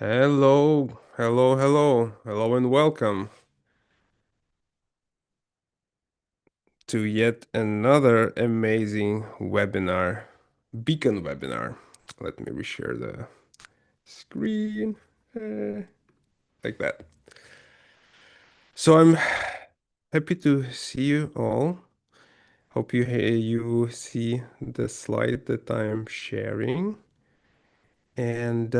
Hello, hello, hello, hello, and welcome to yet another amazing webinar, Beacon webinar. Let me reshare the screen like that. So I'm happy to see you all. Hope you see the slide that I'm sharing, and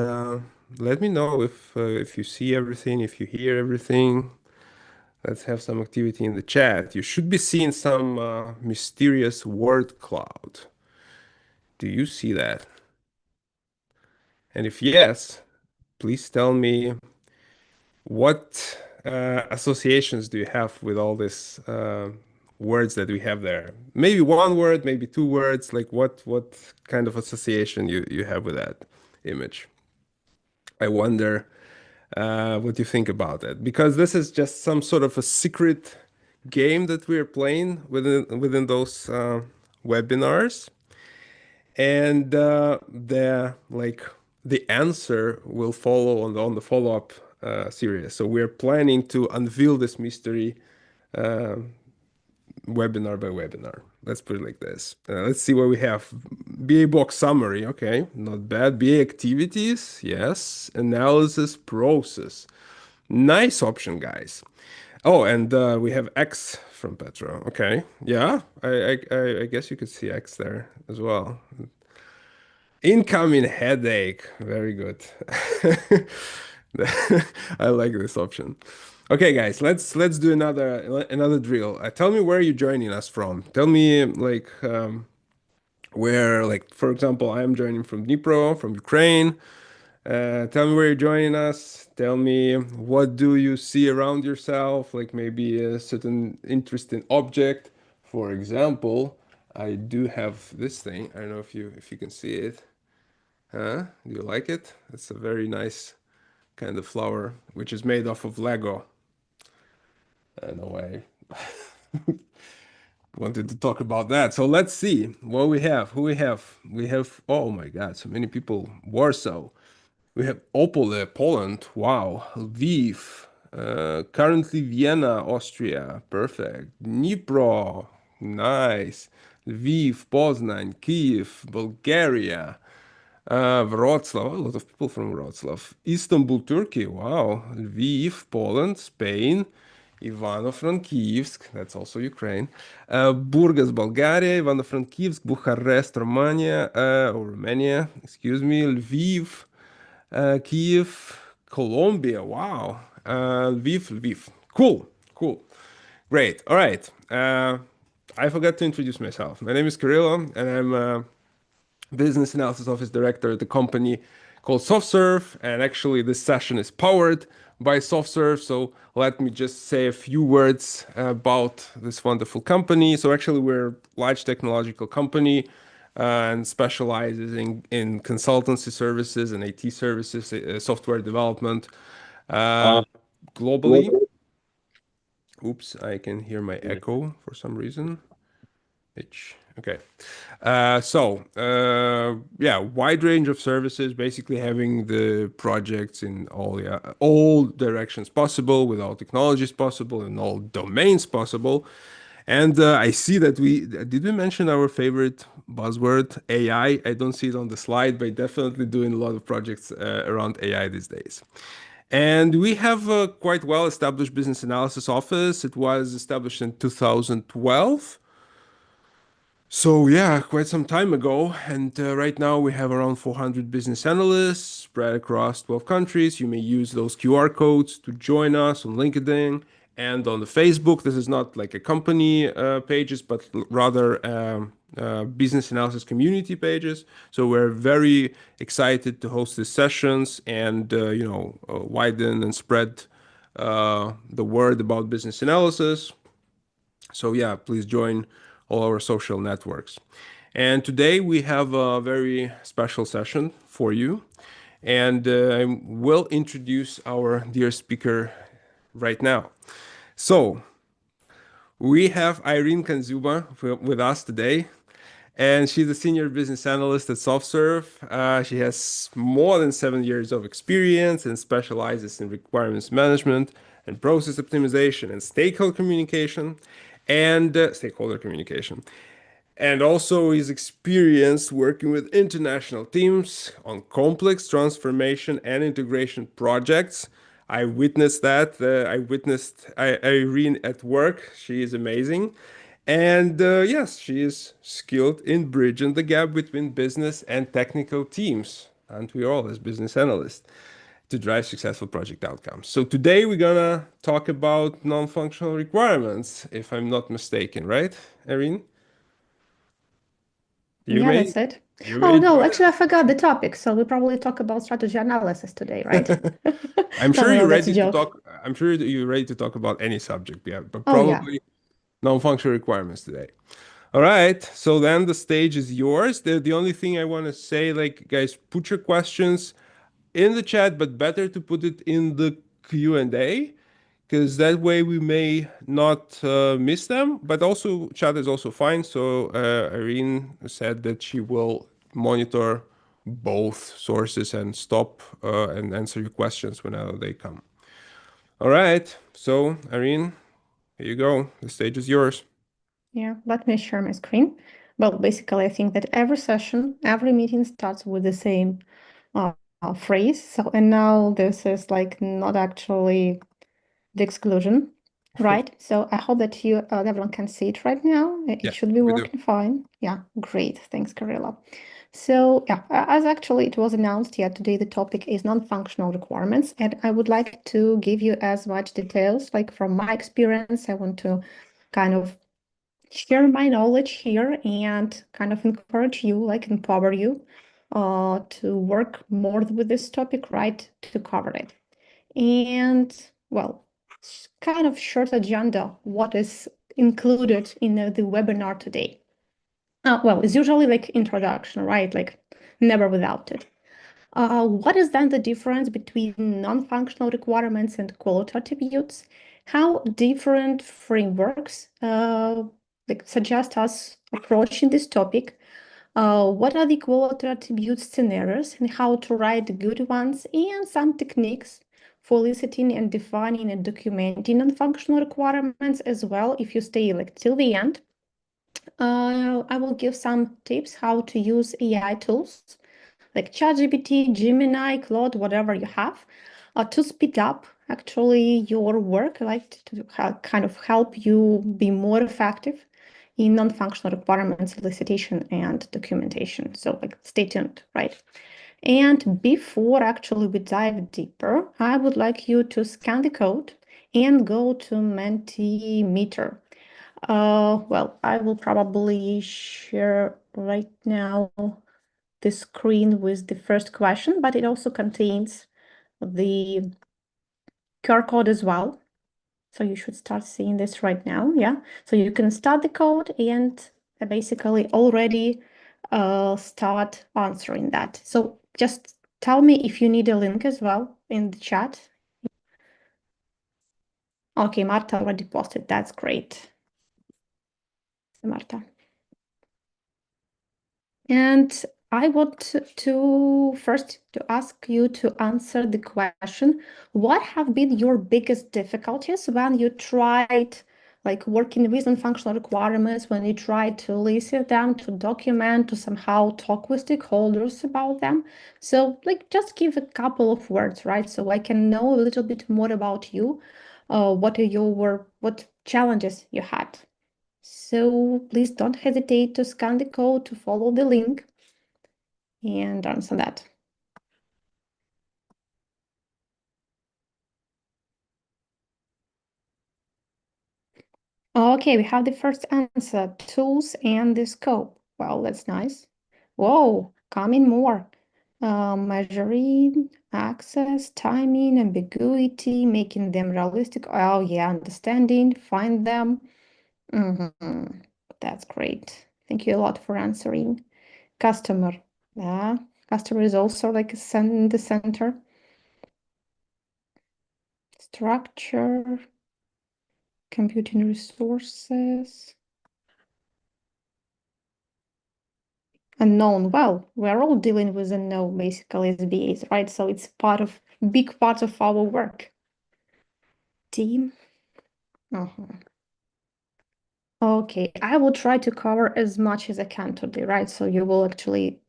let me know if you see everything, if you hear everything. Let's have some activity in the chat. You should be seeing some mysterious word cloud. Do you see that? And if yes, please tell me what associations do you have with all these words that we have there? Maybe one word, maybe two words. Like what kind of association you have with that image? I wonder what you think about it, because this is just some sort of a secret game that we're playing within those webinars, and the answer will follow on the follow-up series. So we're planning to unveil this mystery uh, webinar by webinar. Let's put it like this. Let's see what we have. BA box summary, okay, not bad. BA activities, yes. Analysis process. Nice option, guys. Oh, and we have X from Petro. Okay, yeah, I guess you could see X there as well. Incoming headache. Very good. I like this option. Okay, guys, let's do another drill. Tell me where you're joining us from. Tell me where, like, for example, I'm joining from Dnipro, from Ukraine. Tell me where you're joining us. Tell me what do you see around yourself, like maybe a certain interesting object. For example, I do have this thing. I don't know if you can see it. Huh? Do you like it? It's a very nice kind of flower, which is made off of Lego. No, I wanted to talk about that. So let's see what we have. Who we have? We have, oh my God, so many people. Warsaw. We have Opole, Poland. Wow. Lviv. Currently Vienna, Austria. Perfect. Dnipro. Nice. Lviv, Poznan, Kiev, Bulgaria. Wrocław, a lot of people from Wrocław. Istanbul, Turkey, wow. Lviv, Poland, Spain. Ivano-Frankivsk, that's also Ukraine. Burgas, Bulgaria. Ivano-Frankivsk, Bucharest, Romania, or Romania, excuse me. Lviv, Kiev, Colombia, wow. Lviv. Cool, cool. Great. All right. I forgot to introduce myself. My name is Kirillo, and I'm business analysis office director at the company called SoftServe. And actually, this session is powered by SoftServe. So let me just say a few words about this wonderful company. So actually, we're a large technological company and specializes in consultancy services and IT services, software development uh, globally. Oops, I can hear my echo for some reason. Okay. Yeah, wide range of services, basically having the projects in all directions possible, with all technologies possible, in all domains possible. And I see that did we mention our favorite buzzword, AI? I don't see it on the slide, but definitely doing a lot of projects around AI these days. And we have a quite well-established business analysis office. It was established in 2012. So yeah, quite some time ago, and right now we have around 400 business analysts spread across 12 countries. You may use those QR codes to join us on LinkedIn and on the Facebook. This is not like a company pages, but rather business analysis community pages. So we're very excited to host these sessions and widen and spread the word about business analysis. So yeah, please join all our social networks. And today we have a very special session for you. And I will introduce our dear speaker right now. So we have Irene Kanzuba with us today. and she's a senior business analyst at SoftServe. She has more than 7 years of experience and specializes in requirements management and process optimization and stakeholder communication, and also his experience working with international teams on complex transformation and integration projects. I witnessed that. I witnessed Irene at work. She is amazing. And yes, she is skilled in bridging the gap between business and technical teams, and we all as business analysts, to drive successful project outcomes. So today we're gonna talk about non-functional requirements, if I'm not mistaken, right, Irene? You Yeah, may that's it. you Oh may no, join actually I us. forgot the topic. So we probably talk about strategy analysis today, right? I'm No, sure no, no, you're that's a ready to joke. talk. I'm sure that you're ready to talk about any subject, yeah, but Oh yeah. probably non-functional requirements today. All right. So then the stage is yours. The only thing I want to say, like, guys, put your questions in the chat, but better to put it in the Q&A, because that way we may not miss them. But also, chat is also fine. So Irene said that she will monitor both sources and stop and answer your questions whenever they come. All right. So Irene, here you go. The stage is yours. Yeah, let me share my screen. Well, basically I think that every session, every meeting starts with the same uh, phrase. So and now this is like not actually the exclusion, right? So I hope that you everyone can see it right now. It Yeah, should be we do. working fine. Yeah, great. Thanks, Karela. So yeah, as actually it was announced, yeah, today the topic is non-functional requirements, and I would like to give you as much details like from my experience. I want to kind of share my knowledge here and kind of encourage you, like empower you, to work more with this topic, right? To cover it. And well, kind of short agenda, what is included in the webinar today. Well, it's usually like introduction, right? Like never without it. What is then the difference between non-functional requirements and quality attributes? How different frameworks like suggest us approaching this topic? What are the quality attribute scenarios and how to write good ones, and some techniques for listing and defining and documenting non-functional requirements as well. If you stay like till the end, I will give some tips how to use AI tools like ChatGPT, Gemini, Claude, whatever you have, to speed up actually your work, like to kind of help you be more effective in non-functional requirements, elicitation, and documentation. So like stay tuned, right? And before actually we dive deeper, I would like you to scan the code and go to Mentimeter. Well, I will probably share right now the screen with the first question, but it also contains the QR code as well. So you should start seeing this right now. Yeah. So you can start the code and basically already start answering that. So just tell me if you need a link as well in the chat. Okay, Marta already posted. That's great. Marta. And I want to first to ask you to answer the question, what have been your biggest difficulties when you tried like working with non-functional requirements, when you tried to list them, to document, to somehow talk with stakeholders about them? So like just give a couple of words, right? So I can know a little bit more about you. What challenges you had? So please don't hesitate to scan the code to follow the link and answer that. Okay, we have the first answer, tools and the scope. Well, that's nice. Whoa, come in more. Measuring, access, timing, ambiguity, making them realistic. Oh yeah, understanding, find them. That's great. Thank you a lot for answering. Customer. Yeah, customer is also like in the center. Structure, computing resources. unknown. Well, we're all dealing with unknown basically as BAs, right? So it's big part of our work. Team. Okay, I will try to cover as much as I can today, right? So you will actually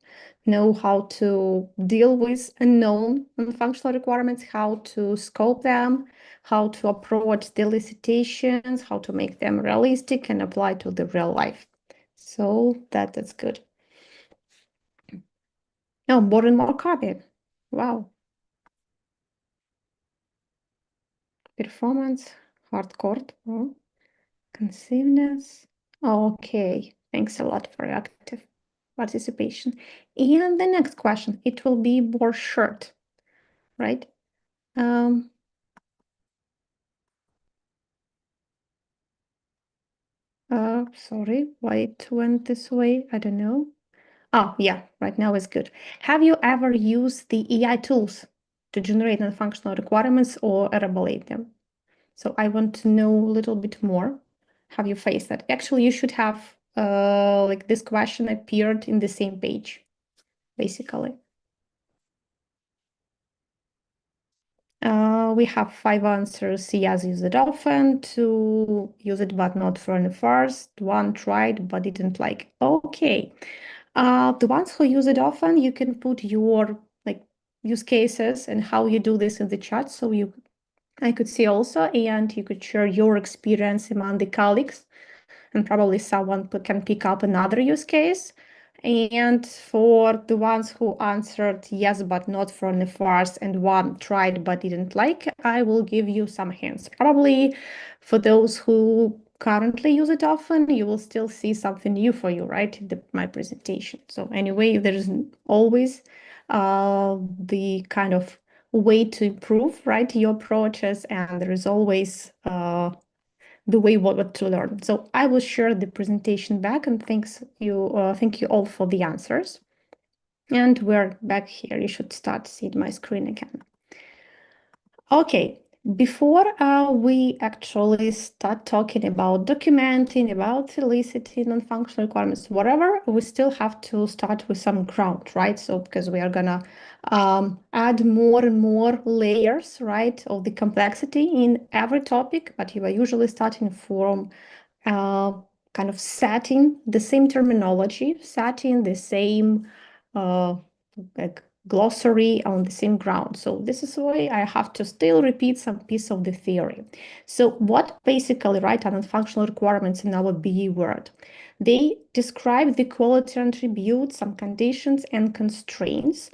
know how to deal with unknown functional requirements, how to scope them, how to approach the elicitations, how to make them realistic and apply to the real life. So that's good. Oh, more and more copy. Wow. Performance, hardcore, conciseness. Okay, thanks a lot for your active participation. And the next question, it will be more short, right? Sorry, why it went this way? I don't know. Oh, yeah, right now is good. Have you ever used the AI tools to generate non-functional requirements or elaborate them? So I want to know a little bit more. Have you faced that? Actually, you should have like this question appeared in the same page, basically. We have 5 answers. Yes, use it often. 2, use it but not from the first. 1, tried but didn't like. Okay. The ones who use it often, you can put your like use cases and how you do this in the chat. So I could see also, and you could share your experience among the colleagues, and probably someone can pick up another use case. And for the ones who answered yes, but not from the first, and 1 tried but didn't like, I will give you some hints. Probably for those who currently use it often, you will still see something new for you, right? In my presentation. So anyway, there's always the kind of way to improve, right, your approaches, and there is always the way what to learn. So I will share the presentation back, and thank you all for the answers. And we're back here. You should start seeing my screen again. Okay, before we actually start talking about documenting, about eliciting non-functional requirements, whatever, we still have to start with some ground, right? So because we are gonna add more and more layers, right, of the complexity in every topic, but you are usually starting from kind of setting the same terminology, setting the same like glossary on the same ground. So this is why I have to still repeat some piece of the theory. So what basically, right, are non-functional requirements in our BE world? They describe the quality attributes, some conditions and constraints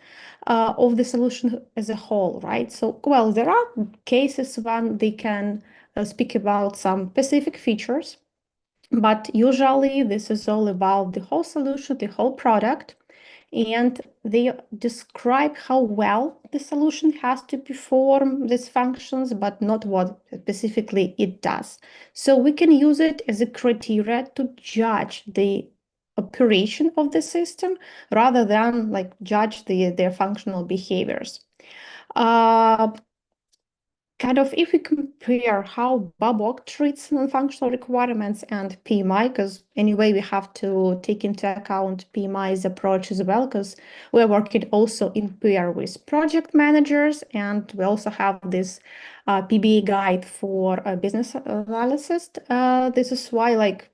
of the solution as a whole, right? So, well, there are cases when they can speak about some specific features, but usually this is all about the whole solution, the whole product, and they describe how well the solution has to perform these functions, but not what specifically it does. So we can use it as a criteria to judge the operation of the system rather than like judge their functional behaviors. Kind of if we compare how Babok treats non-functional requirements and PMI, because anyway, we have to take into account PMI's approach as well, because we're working also in pair with project managers, and we also have this PBA guide for business analysis. This is why like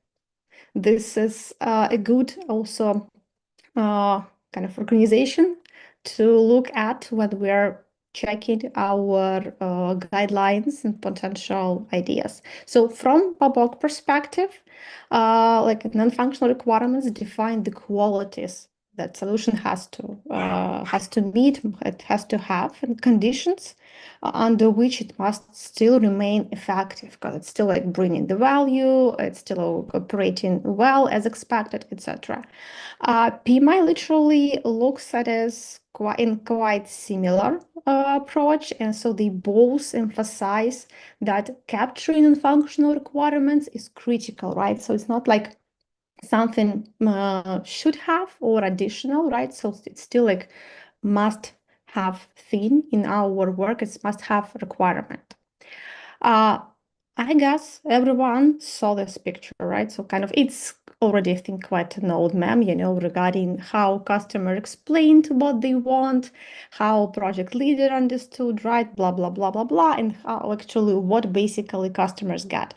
this is a good also kind of organization to look at when we're checking our guidelines and potential ideas. So from Babok perspective, like non-functional requirements define the qualities that solution has to meet, it has to have, and conditions under which it must still remain effective, because it's still like bringing the value, it's still operating well as expected, etc. PMI literally looks at as quite similar approach, and so they both emphasize that capturing non-functional requirements is critical, right? So it's not like something should have or additional, right? So it's still like must have thing in our work. It's must have requirement. Uh, I guess everyone saw this picture, right? So kind of it's already, I think, quite an old meme, regarding how customer explained what they want, how project leader understood, right? Blah, blah, blah, blah, blah, and how actually what basically customers get.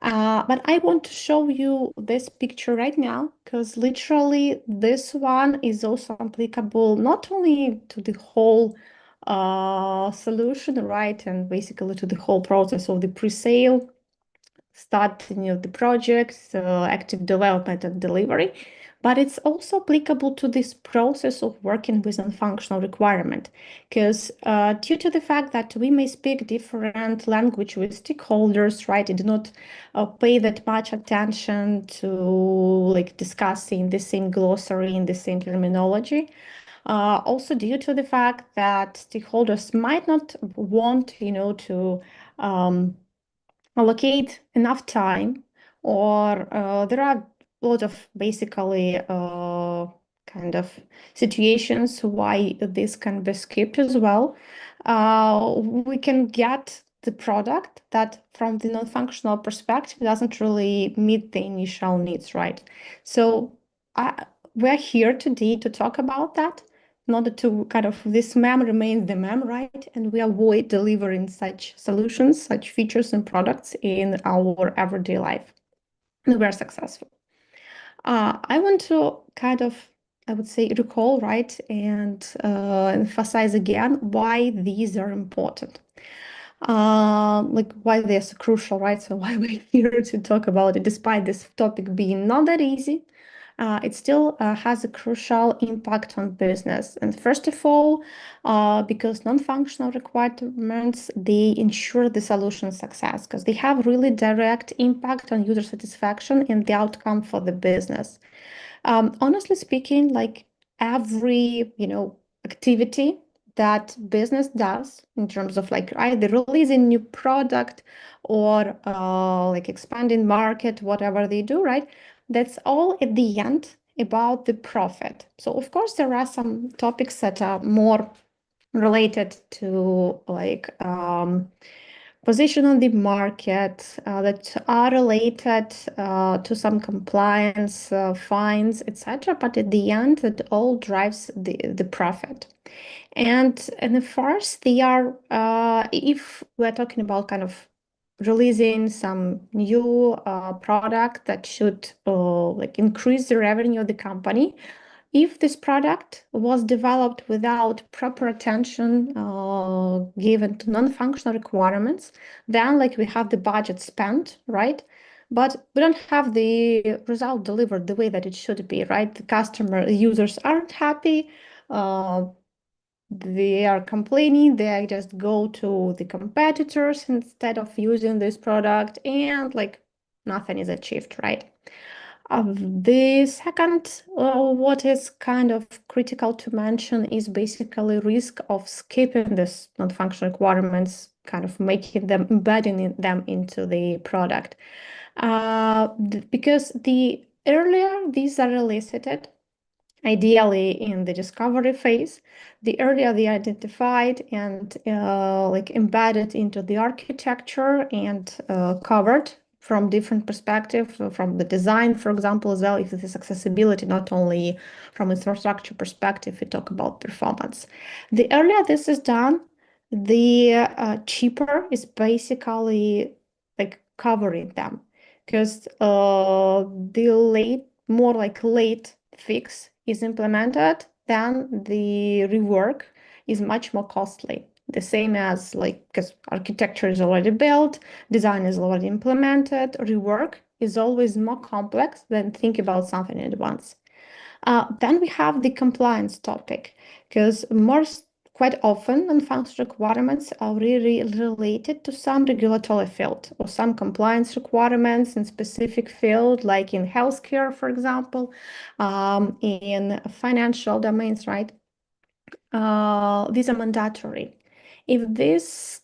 But I want to show you this picture right now because literally this one is also applicable not only to the whole solution, right, and basically to the whole process of the pre-sale, starting of the projects, active development and delivery, but it's also applicable to this process of working with non-functional requirement. Because due to the fact that we may speak different language with stakeholders, right, and do not pay that much attention to like discussing the same glossary in the same terminology. Also due to the fact that stakeholders might not want, to allocate enough time, or there are a lot of basically kind of situations why this can be skipped as well. We can get the product that from the non-functional perspective doesn't really meet the initial needs, right? So we're here today to talk about that, in order to kind of this mem remains the mem, right? And we avoid delivering such solutions, such features and products in our everyday life. And we're successful. I want to kind of, I would say, recall, right, and emphasize again why these are important. Like why they're so crucial, right? So why we're here to talk about it, despite this topic being not that easy. It still has a crucial impact on business. And first of all, because non-functional requirements, they ensure the solution success because they have really direct impact on user satisfaction and the outcome for the business. Honestly speaking, like every, activity that business does in terms of like either releasing new product or like expanding market, whatever they do, right? That's all at the end about the profit. So of course there are some topics that are more related to like position on the market that are related to some compliance fines, etc. But at the end, it all drives the profit. And first, they are if we're talking about kind of releasing some new product that should like increase the revenue of the company, if this product was developed without proper attention given to non-functional requirements, then like we have the budget spent, right? But we don't have the result delivered the way that it should be, right? The customer users aren't happy. Uh, they are complaining. They just go to the competitors instead of using this product, and like nothing is achieved, right? The second, what is kind of critical to mention is basically risk of skipping this non-functional requirements, kind of making them, embedding them into the product. Because the earlier these are elicited, ideally in the discovery phase, the earlier they identified and like embedded into the architecture and covered from different perspectives, from the design, for example, as well, if it is accessibility, not only from infrastructure perspective, we talk about performance. The earlier this is done, the cheaper is basically like covering them, because the late, more like late fix is implemented, then the rework is much more costly. The same as like, because architecture is already built, design is already implemented, rework is always more complex than think about something in advance. Then we have the compliance topic, because quite often non-functional requirements are really related to some regulatory field or some compliance requirements in specific field, like in healthcare, for example, in financial domains, right? These are mandatory. If these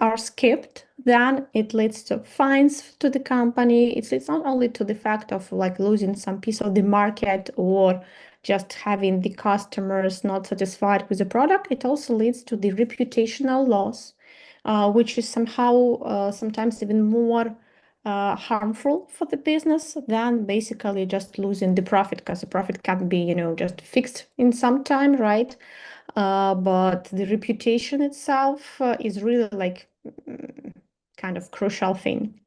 are skipped, then it leads to fines to the company. It leads not only to the fact of like losing some piece of the market or just having the customers not satisfied with the product, it also leads to the reputational loss which is somehow sometimes even more harmful for the business than basically just losing the profit, because the profit can be, just fixed in some time, right? But the reputation itself is really like kind of crucial thing.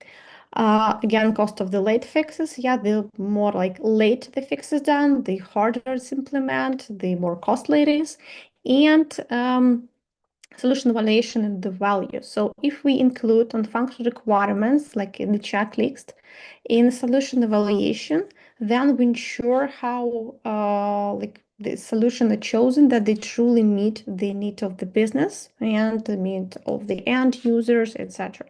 Again, cost of the late fixes, yeah, the more like late the fix is done, the harder it's implement, the more costly it is. And solution evaluation and the value. So if we include on function requirements, like in the checklist, in solution evaluation, then we ensure how like the solution are chosen, that they truly meet the need of the business and the need of the end users, etc.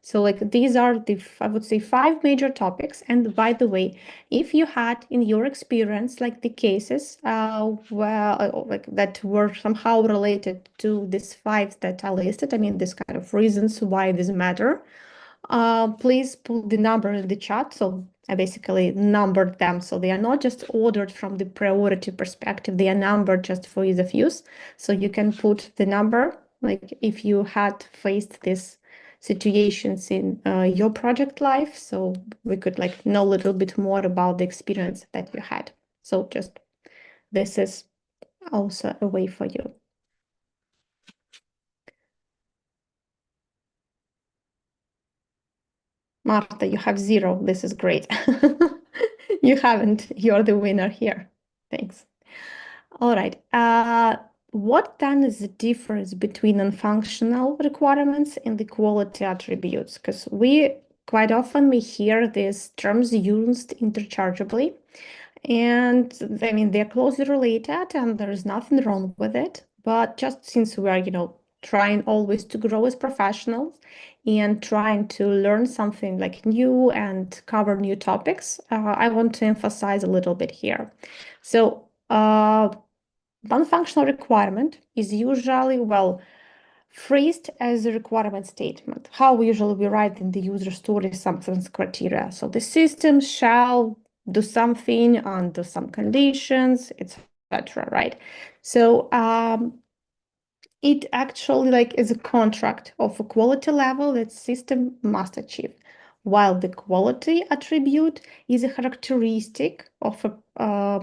So like these are the, I would say, five major topics. And by the way, if you had in your experience like the cases like that were somehow related to these five that I listed, I mean, this kind of reasons why this matter, please put the number in the chat. So I basically numbered them. So they are not just ordered from the priority perspective, they are numbered just for ease of use. So you can put the number, like if you had faced these situations in your project life. So we could like know a little bit more about the experience that you had. So just this is also a way for you. Marta, you have 0. This is great. You haven't. You're the winner here. Thanks. All right. What then is the difference between non-functional requirements and the quality attributes? Because we quite often we hear these terms used interchangeably, and I mean they're closely related, and there is nothing wrong with it. But just since we are, trying always to grow as professionals and trying to learn something like new and cover new topics, I want to emphasize a little bit here. So, non-functional requirement is usually, well, phrased as a requirement statement. How usually we write in the user story some criteria. So the system shall do something under some conditions, etc. Right? So it actually like is a contract of a quality level that system must achieve, while the quality attribute is a characteristic of a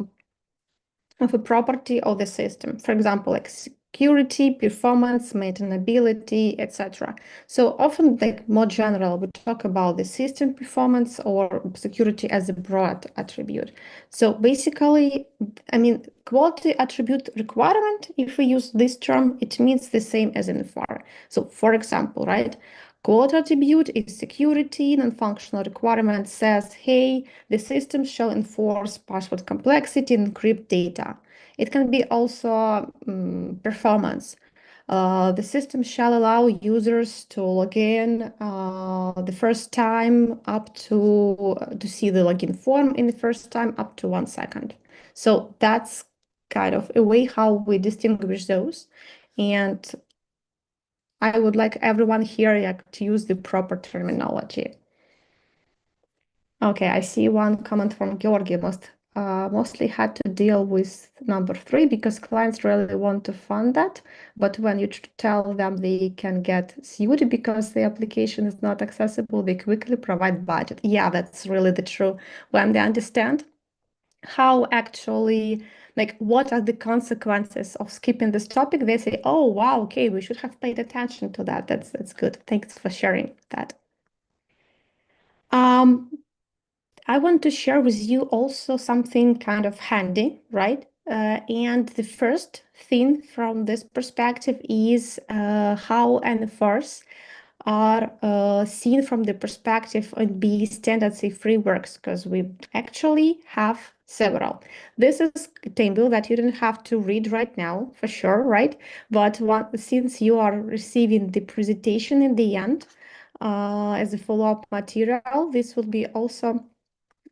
property of the system. For example, like security, performance, maintainability, etc. So often, like more general, we talk about the system performance or security as a broad attribute. So basically, I mean, quality attribute requirement, if we use this term, it means the same as in FAR. So for example, right? Quality attribute is security, non-functional requirement says, hey, the system shall enforce password complexity and encrypt data. It can be also performance. The system shall allow users to log in the first time up to see the login form in the first time up to 1 second. So that's kind of a way how we distinguish those. And I would like everyone here to use the proper terminology. Okay, I see one comment from Georgi. Mostly had to deal with number 3 because clients really want to fund that. But when you tell them they can get sued because the application is not accessible, they quickly provide budget. Yeah, that's really the true. When they understand how actually, like, what are the consequences of skipping this topic, they say, oh, wow, okay, we should have paid attention to that. That's good. Thanks for sharing that. I want to share with you also something kind of handy, right? And the first thing from this perspective is how NFRs are seen from the perspective of BE standard say frameworks, because we actually have several. This is a table that you don't have to read right now for sure, right? But since you are receiving the presentation in the end as a follow-up material, this will be also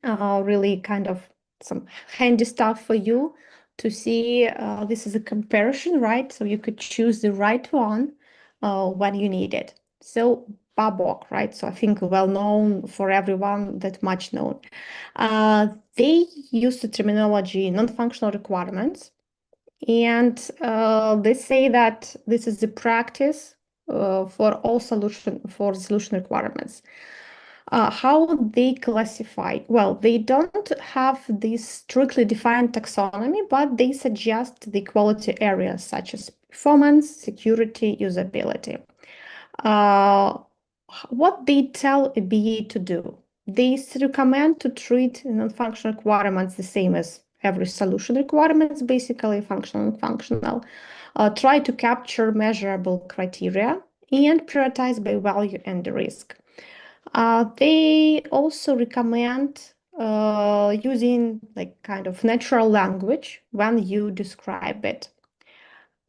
really kind of some handy stuff for you to see. This is a comparison, right? So you could choose the right one when you need it. So Babok, right? So I think well known for everyone, that much known. They use the terminology non-functional requirements, and they say that this is the practice for all solution requirements. How they classify? Well, they don't have this strictly defined taxonomy, but they suggest the quality areas such as performance, security, usability. Uh, what they tell a BA to do? They recommend to treat non-functional requirements the same as every solution requirements, basically functional and functional. Try to capture measurable criteria and prioritize by value and risk. They also recommend using like kind of natural language when you describe it.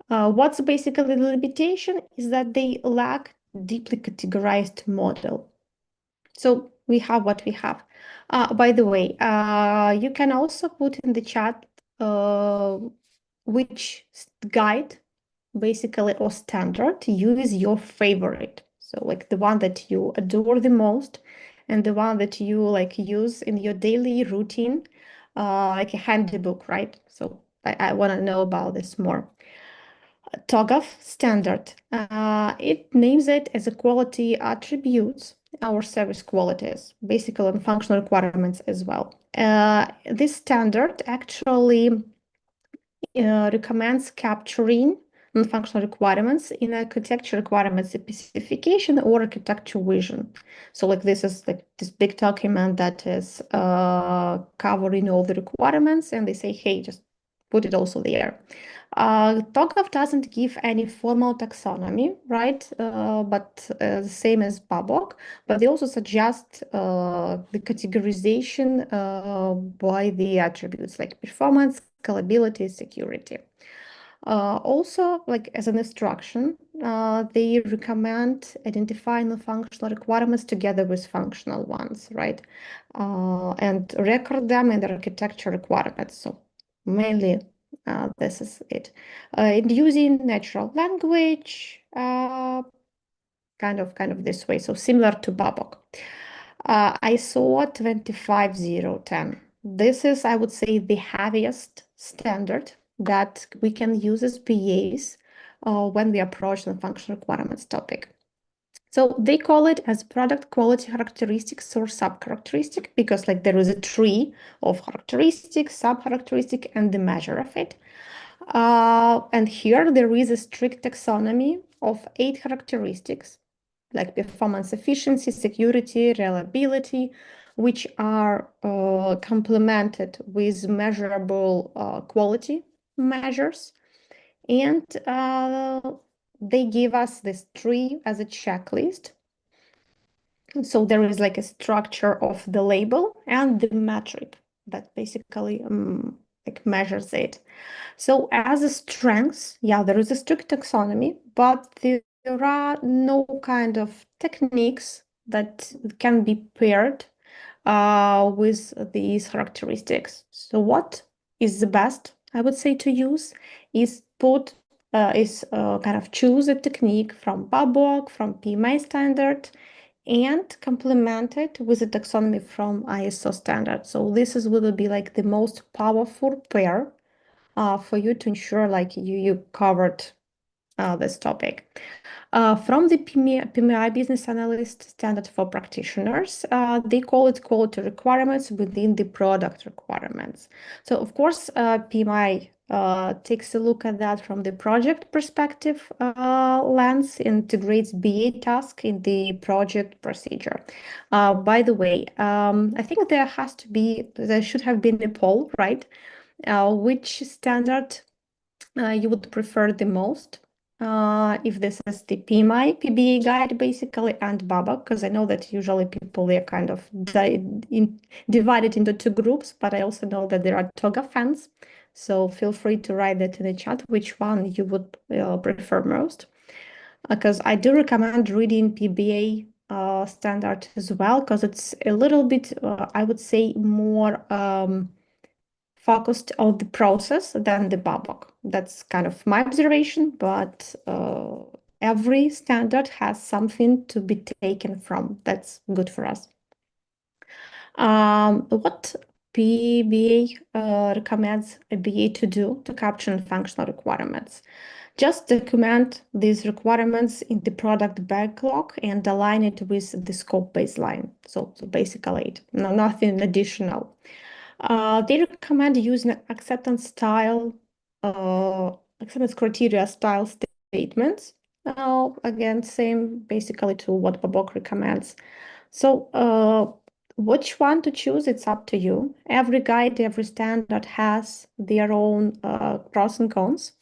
What's basically the limitation is that they lack deeply categorized model. So we have what we have. By the way, you can also put in the chat which guide basically or standard you is your favorite. So like the one that you adore the most and the one that you like use in your daily routine, like a handbook, right? So I want to know about this more. TOGAF standard. It names it as a quality attributes our service qualities, basic and functional requirements as well. This standard actually recommends capturing non-functional requirements in architecture requirements specification or architecture vision. So like this is like this big document that is covering all the requirements, and they say, hey, just put it also there. TOGAF doesn't give any formal taxonomy, right? But the same as BABOK, but they also suggest the categorization by the attributes like performance, scalability, security. Also, like as an instruction, they recommend identifying the functional requirements together with functional ones, right? And record them in the architecture requirements. So mainly this is it. And using natural language, kind of this way. So similar to Babok. I saw 25010. This is, I would say, the heaviest standard that we can use as PAs when we approach the functional requirements topic. So they call it as product quality characteristics or sub-characteristic because like there is a tree of characteristics, sub-characteristic, and the measure of it. And here there is a strict taxonomy of 8 characteristics like performance efficiency, security, reliability, which are complemented with measurable quality measures. And they give us this tree as a checklist. So there is like a structure of the label and the metric that basically like measures it. So as a strength, yeah, there is a strict taxonomy, but there are no kind of techniques that can be paired with these characteristics. So what is the best, I would say, to use is kind of choose a technique from BABOK, from PMI standard, and complement it with a taxonomy from ISO standard. So this will be like the most powerful pair for you to ensure like you covered this topic. From the PMI business analyst standard for practitioners, they call it quality requirements within the product requirements. So of course, PMI takes a look at that from the project perspective lens, integrates BA task in the project procedure. By the way, I think there should have been a poll, right? Which standard you would prefer the most? If this is the PMI, PBA guide basically, and BABA, because I know that usually people are kind of divided into two groups, but I also know that there are TOGA fans. So feel free to write that in the chat, which one you would prefer most. Because I do recommend reading PBA standard as well, because it's a little bit, I would say, more focused on the process than the Babok. That's kind of my observation, but every standard has something to be taken from. That's good for us. What PBA recommends a BA to do to capture functional requirements? Just document these requirements in the product backlog and align it with the scope baseline. So basically, nothing additional. They recommend using acceptance criteria style statements. Again, same basically to what Babok recommends. So, which one to choose, it's up to you. Every guide, every standard has their own pros and cons.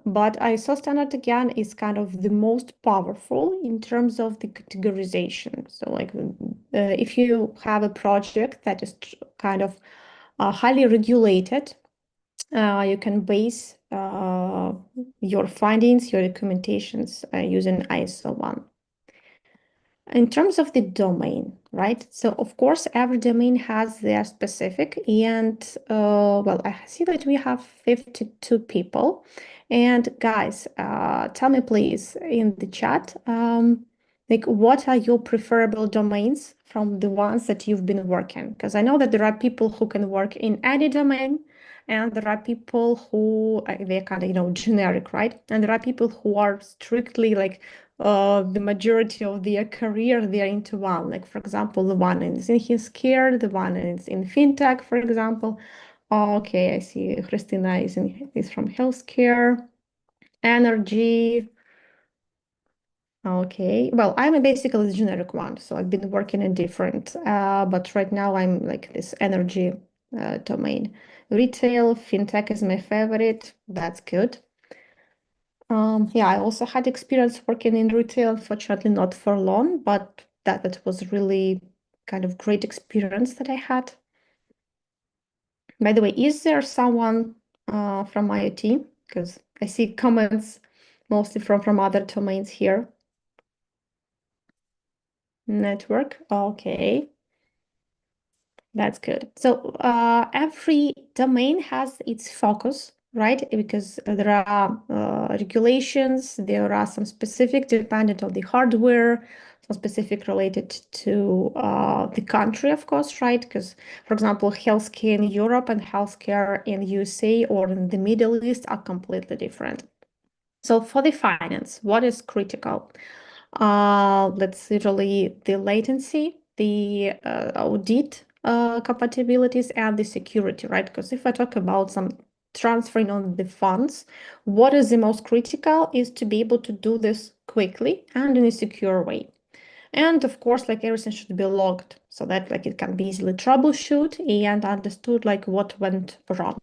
But ISO standard again is kind of the most powerful in terms of the categorization. So, like, if you have a project that is kind of highly regulated, you can base your findings, your recommendations using ISO 1. In terms of the domain, right? So of course, every domain has their specific, and well, I see that we have 52 people. And guys, tell me please in the chat, like what are your preferable domains from the ones that you've been working? Because I know that there are people who can work in any domain, and there are people who they're kind of, generic, right? And there are people who are strictly like the majority of their career they're into one. Like for example, the one is in healthcare, the one is in fintech, for example. Okay, I see Christina is from healthcare, energy. Okay, well, I'm basically the generic one, so I've been working in different, but right now I'm like this energy domain. Retail, fintech is my favorite. That's good. Yeah, I also had experience working in retail, unfortunately not for long, but that was really kind of great experience that I had. By the way, is there someone from IoT? Because I see comments mostly from other domains here. Network, okay. That's good. So every domain has its focus, right? Because there are regulations, there are some specific dependent on the hardware, some specific related to the country, of course, right? Because, for example, healthcare in Europe and healthcare in USA or in the Middle East are completely different. So for the finance, what is critical? Let's usually the latency, the audit compatibilities, and the security, right? Because if I talk about some transferring on the funds, what is the most critical is to be able to do this quickly and in a secure way. And of course, like everything should be logged so that like it can be easily troubleshoot and understood like what went wrong.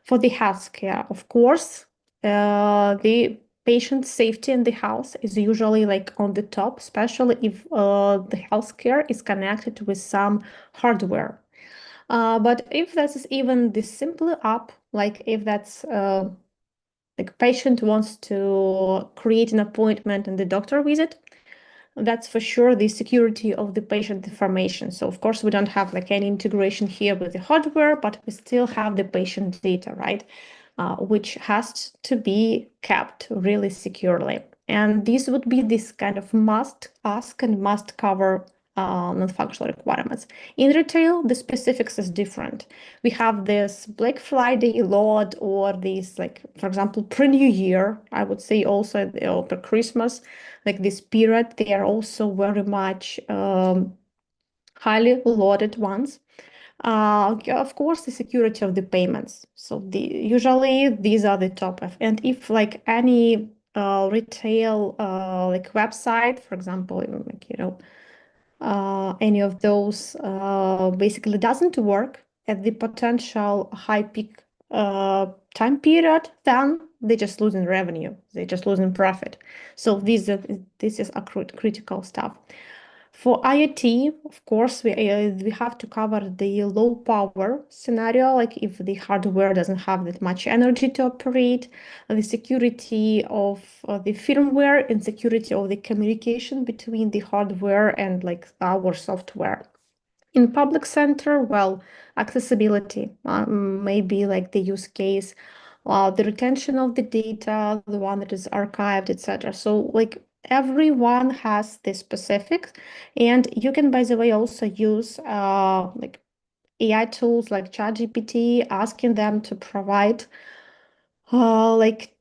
For the healthcare, of course, the patient safety in the house is usually like on the top, especially if the healthcare is connected with some hardware. But if that's even the simple app, like if that's like patient wants to create an appointment and the doctor visit, that's for sure the security of the patient information. So of course we don't have like any integration here with the hardware, but we still have the patient data, right? Which has to be kept really securely. And this would be this kind of must ask and must cover non-functional requirements. In retail, the specifics is different. We have this Black Friday load or this, like, for example, pre-New Year, I would say also per Christmas, like this period, they are also very much highly loaded ones. Of course, the security of the payments. So usually these are the top of, and if like any retail like website, for example, like, any of those basically doesn't work at the potential high peak time period, then they just losing revenue, they just losing profit. So this is a critical stuff. For IoT, of course, we have to cover the low power scenario, like if the hardware doesn't have that much energy to operate, the security of the firmware and security of the communication between the hardware and like our software. In public center, well, accessibility, maybe like the use case, the retention of the data, the one that is archived, etc. So like everyone has the specifics, and you can, by the way, also use like AI tools like ChatGPT, asking them to provide like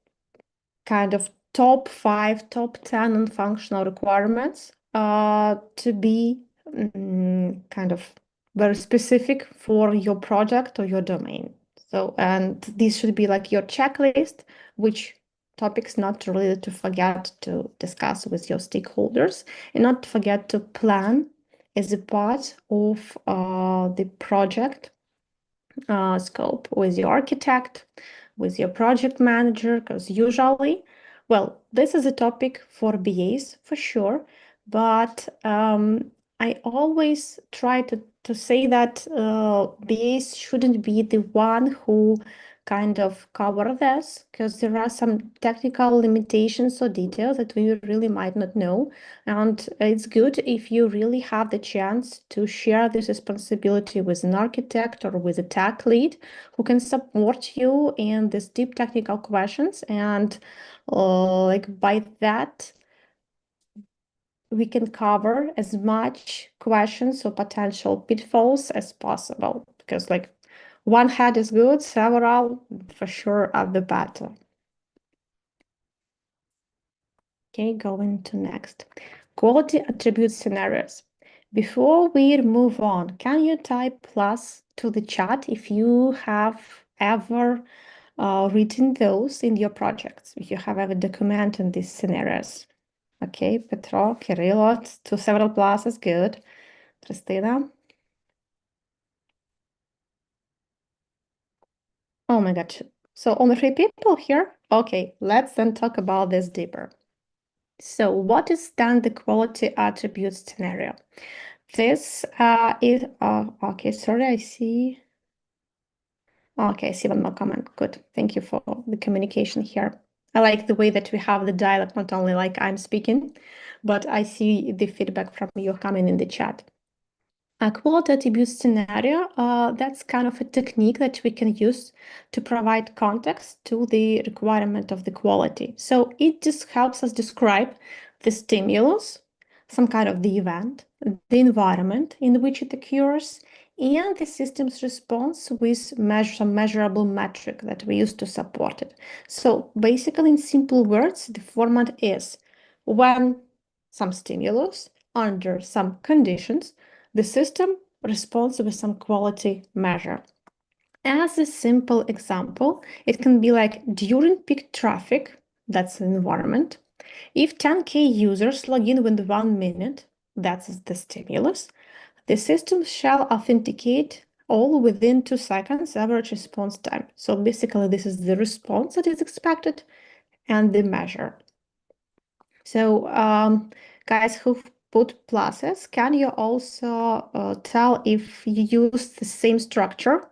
kind of top 5, top 10 non-functional requirements to be kind of very specific for your project or your domain. So, and this should be like your checklist, which topics not really to forget to discuss with your stakeholders, and not to forget to plan as a part of the project scope with your architect, with your project manager, because usually, well, this is a topic for BAs for sure, but I always try to say that BAs shouldn't be the one who kind of cover this, because there are some technical limitations or details that we really might not know. And it's good if you really have the chance to share this responsibility with an architect or with a tech lead who can support you in these deep technical questions. And like by that, we can cover as much questions or potential pitfalls as possible. Because like one head is good, several for sure are the better. Okay, going to next. Quality attribute scenarios. Before we move on, can you type plus to the chat if you have ever written those in your projects, if you have ever documented these scenarios? Okay, Petro, Kirilo, to several pluses, good. Christina? Oh my God. So only 3 people here? Okay, let's then talk about this deeper. So what is then the quality attribute scenario? This is, okay, sorry, I see. Okay, I see one more comment. Good. Thank you for the communication here. I like the way that we have the dialogue, not only like I'm speaking, but I see the feedback from you coming in the chat. A quality attribute scenario, that's kind of a technique that we can use to provide context to the requirement of the quality. So it just helps us describe the stimulus, some kind of the event, the environment in which it occurs, and the system's response with some measurable metric that we use to support it. So basically, in simple words, the format is when some stimulus under some conditions, the system responds with some quality measure. As a simple example, it can be like during peak traffic, that's the environment. If 10K users log in within 1 minute, that's the stimulus, the system shall authenticate all within 2 seconds average response time. So basically, this is the response that is expected and the measure. So guys who've put pluses, can you also tell if you use the same structure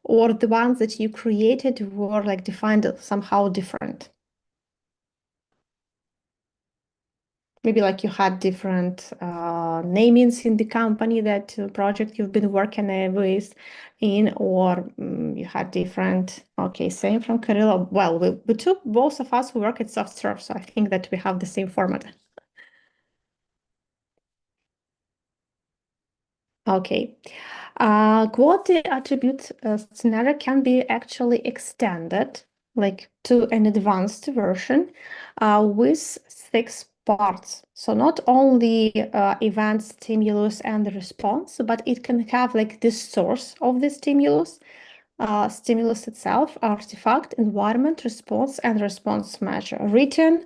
or the ones that you created were like defined somehow different? Maybe like you had different namings in the company that project you've been working with in, or you had different, okay, same from Kirilla. Well, we took both of us who work at SoftServe, so I think that we have the same format. Okay. Quality attribute scenario can be actually extended like to an advanced version with 6 parts. So not only event, stimulus, and the response, but it can have like the source of the stimulus, stimulus itself, artifact, environment, response, and response measure written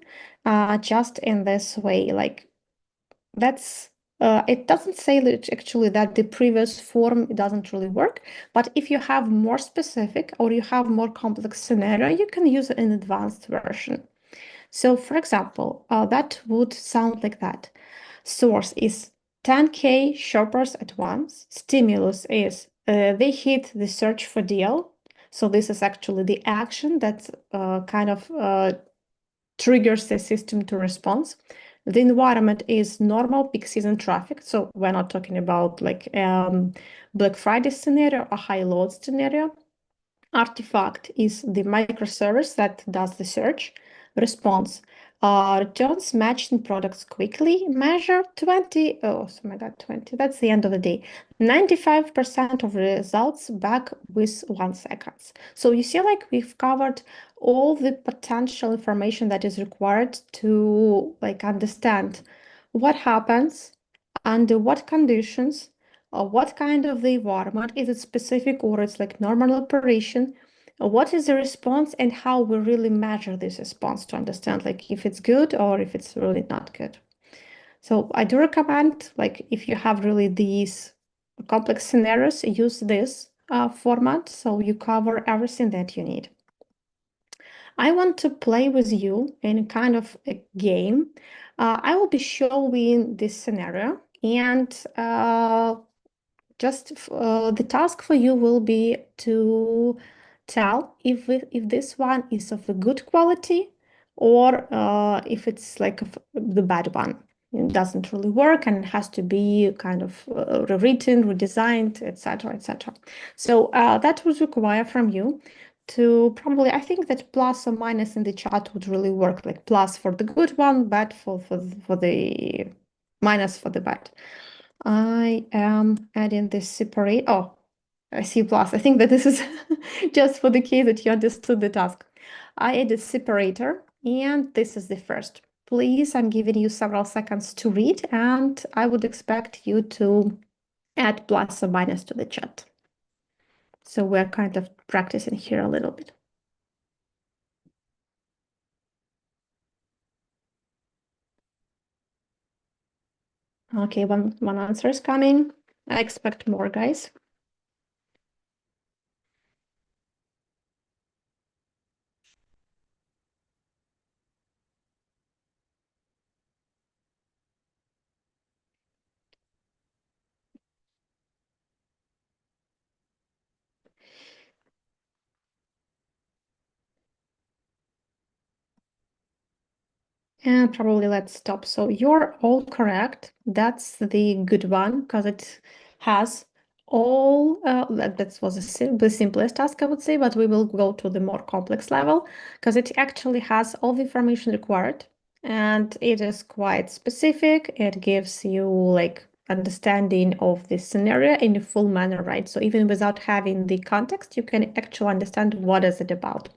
just in this way. Like that's it doesn't say that actually that the previous form doesn't really work, but if you have more specific or you have more complex scenario, you can use an advanced version. So for example, that would sound like that. Source is 10K shoppers at once. Stimulus is they hit the search for deal. So this is actually the action that kind of triggers the system to respond. The environment is normal peak season traffic. So we're not talking about like Black Friday scenario or high load scenario. Artifact is the microservice that does the search response. Returns matched in products quickly. Measure 20. Oh my God, 20. That's the end of the day. 95% of results back with 1 second. So you see, like we've covered all the potential information that is required to like understand what happens, under what conditions, or what kind of the environment. Is it specific or it's like normal operation? What is the response and how we really measure this response to understand like if it's good or if it's really not good. So I do recommend, like, if you have really these complex scenarios, use this format so you cover everything that you need. I want to play with you in kind of a game. I will be showing this scenario, and just the task for you will be to tell if this one is of a good quality or if it's like the bad one. It doesn't really work and it has to be kind of rewritten, redesigned, etc., etc. So that would require from you to probably, I think that plus or minus in the chat would really work, like plus for the good one, bad for the minus for the bad. I am adding this separate. Oh, I see plus. I think that this is just for the case that you understood the task. I added separator, and this is the first. Please, I'm giving you several seconds to read, and I would expect you to add plus or minus to the chat. So we're kind of practicing here a little bit. Okay, one answer is coming. I expect more, guys. And probably let's stop. So you're all correct. That's the good one because it has all, that was the simplest task, I would say, but we will go to the more complex level because it actually has all the information required and it is quite specific. It gives you like understanding of the scenario in a full manner, right? So even without having the context, you can actually understand what is it about.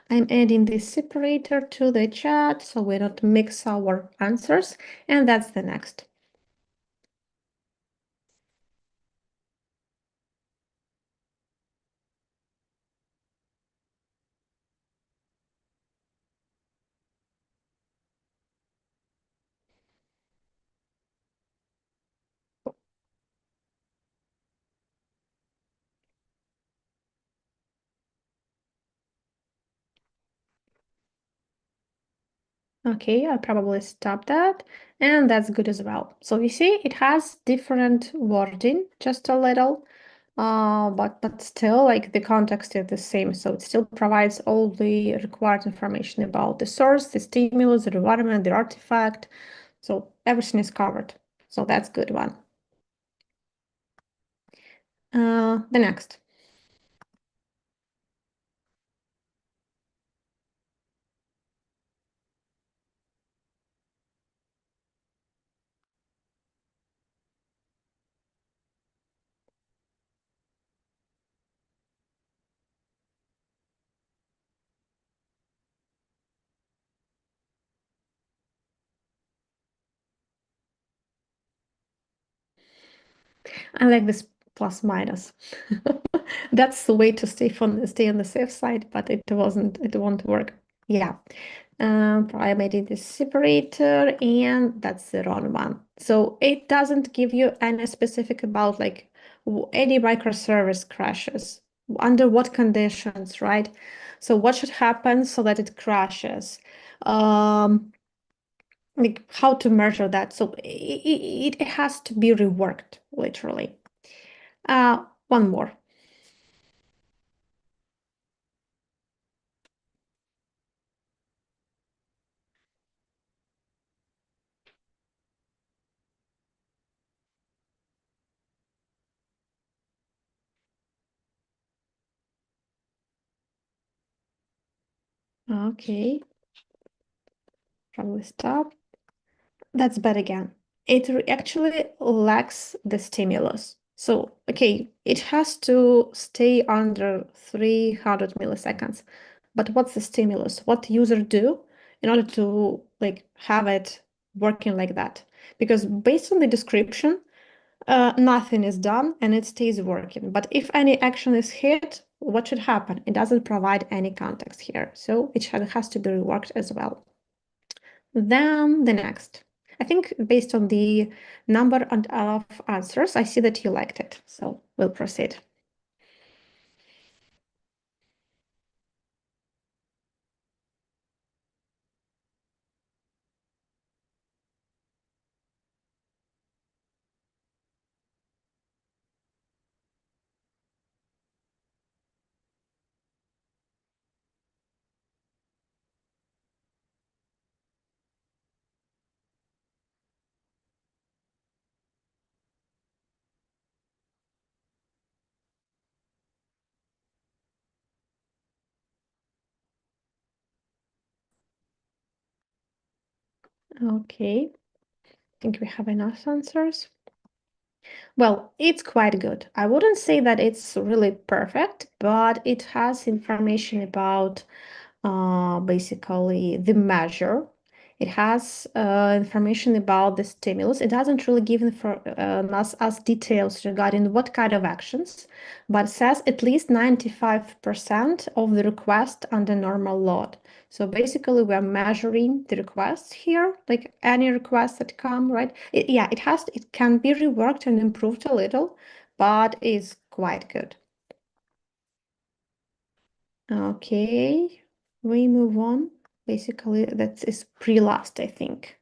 I'm adding this separator to the chat so we don't mix our answers, and that's the next. Okay, I'll probably stop that, and that's good as well. So you see, it has different wording, just a little, but still, like the context is the same. So it still provides all the required information about the source, the stimulus, the environment, the artifact. So everything is covered. So that's good one. The next. I like this plus minus. That's the way to stay on the safe side, but it won't work. Yeah. I made it a separator and that's the wrong one. So it doesn't give you any specific about like any microservice crashes, under what conditions, right? So what should happen so that it crashes? Like how to measure that. So it has to be reworked, literally. One more. Okay. Probably stop. That's bad again. It actually lacks the stimulus. So, okay, it has to stay under 300 milliseconds. But what's the stimulus? What the user do in order to like have it working like that? Because based on the description, nothing is done and it stays working. But if any action is hit, what should happen? It doesn't provide any context here. So it has to be reworked as well. Then the next. I think based on the number of answers, I see that you liked it. So we'll proceed. Okay, I think we have enough answers. Well, it's quite good. I wouldn't say that it's really perfect, but it has information about basically the measure. It has information about the stimulus. It doesn't really give us details regarding what kind of actions, but says at least 95% of the request under normal load. So basically, we're measuring the requests here, like any requests that come, right? Yeah, it can be reworked and improved a little, but is quite good. Okay, we move on. Basically, that is pre-last, I think.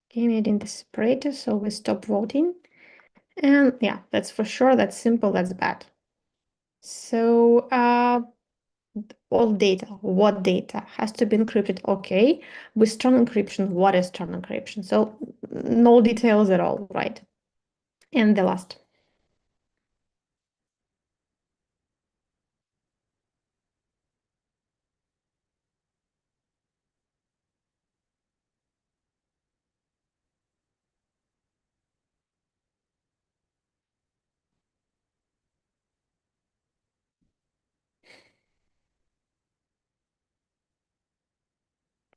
Okay, made in the separator, so we stop voting. And yeah, that's for sure. That's simple. That's bad. So all data, what data has to be encrypted? Okay, with strong encryption, what is strong encryption? So no details at all, right? And the last.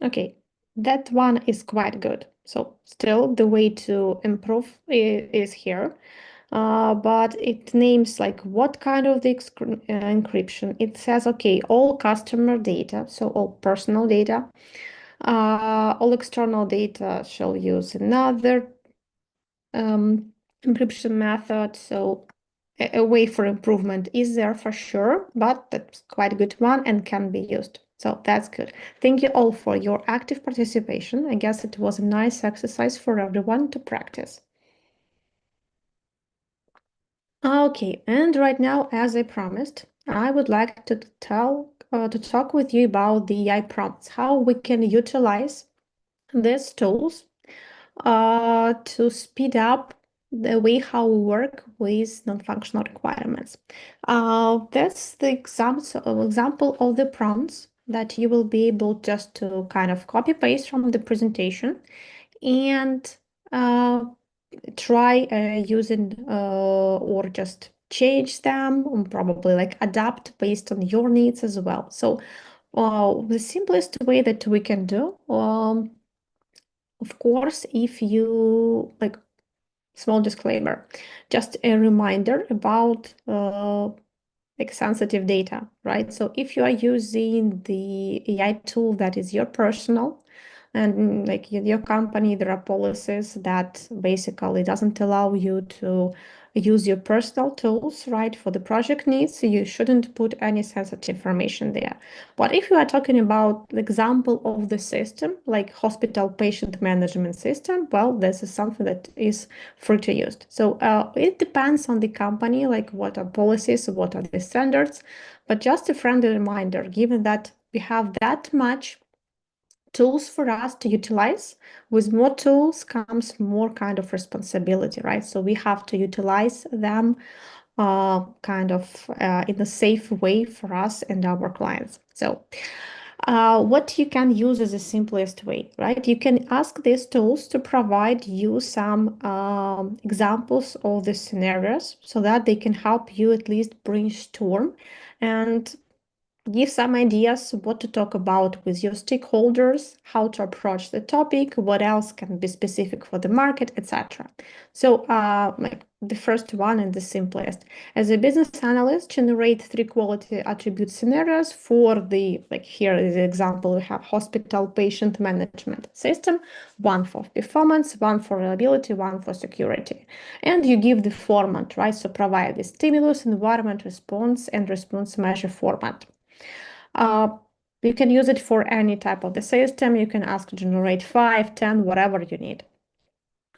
Okay, that one is quite good. So still the way to improve is here. But it names like what kind of the encryption. It says, okay, all customer data, so all personal data, all external data shall use another encryption method. So a way for improvement is there for sure, but that's quite a good one and can be used. So that's good. Thank you all for your active participation. I guess it was a nice exercise for everyone to practice. Okay, and right now, as I promised, I would like to talk with you about the AI prompts, how we can utilize these tools to speed up the way how we work with non-functional requirements. That's the example of the prompts that you will be able just to kind of copy paste from the presentation and try using or just change them and probably like adapt based on your needs as well. So the simplest way that we can do, of course, if you like small disclaimer, just a reminder about like sensitive data, right? So if you are using the AI tool that is your personal, and like your company, there are policies that basically doesn't allow you to use your personal tools, right, for the project needs. You shouldn't put any sensitive information there. But if you are talking about the example of the system, like hospital patient management system, well, this is something that is free to use. So it depends on the company, like what are policies, what are the standards. But just a friendly reminder, given that we have that much tools for us to utilize. With more tools comes more kind of responsibility, right? So we have to utilize them in a safe way for us and our clients. So what you can use is the simplest way, right? You can ask these tools to provide you some examples of the scenarios so that they can help you at least brainstorm and give some ideas what to talk about with your stakeholders, how to approach the topic, what else can be specific for the market, etc. So like the first one and the simplest. As a business analyst, generate 3 quality attribute scenarios for the, like here is the example, we have hospital patient management system, one for performance, one for reliability, one for security. And you give the format, right? So provide the stimulus, environment, response, and response measure format. Uh, you can use it for any type of the system. You can ask to generate 5, 10, whatever you need.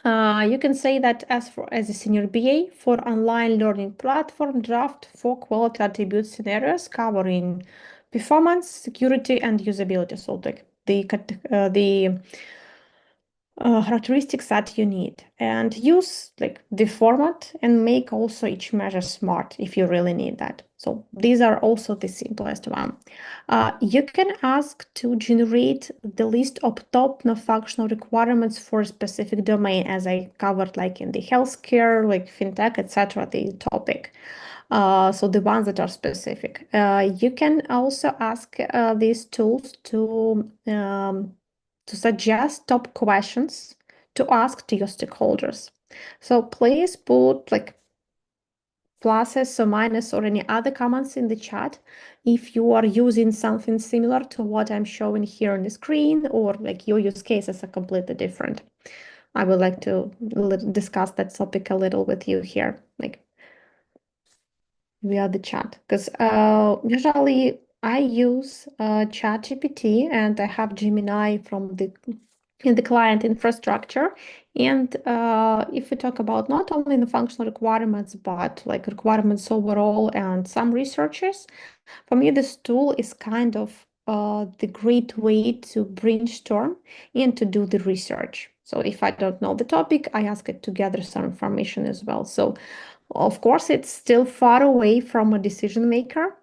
You can say that as a senior BA for online learning platform, draft 4 quality attribute scenarios covering performance, security, and usability. So the characteristics that you need, and use like the format and make also each measure smart if you really need that. So these are also the simplest one. You can ask to generate the list of top non-functional requirements for a specific domain, as I covered like in the healthcare, like fintech, etc. the topic. So the ones that are specific. You can also ask these tools to suggest top questions to ask to your stakeholders. So please put like pluses or minus or any other comments in the chat if you are using something similar to what I'm showing here on the screen, or like your use cases are completely different. I would like to discuss that topic a little with you here, like via the chat, because usually I use ChatGPT and I have Gemini from in the client infrastructure. And if we talk about not only the functional requirements, but like requirements overall and some researchers, for me, this tool is kind of the great way to brainstorm and to do the research. So if I don't know the topic, I ask it to gather some information as well. So of course, it's still far away from a decision maker,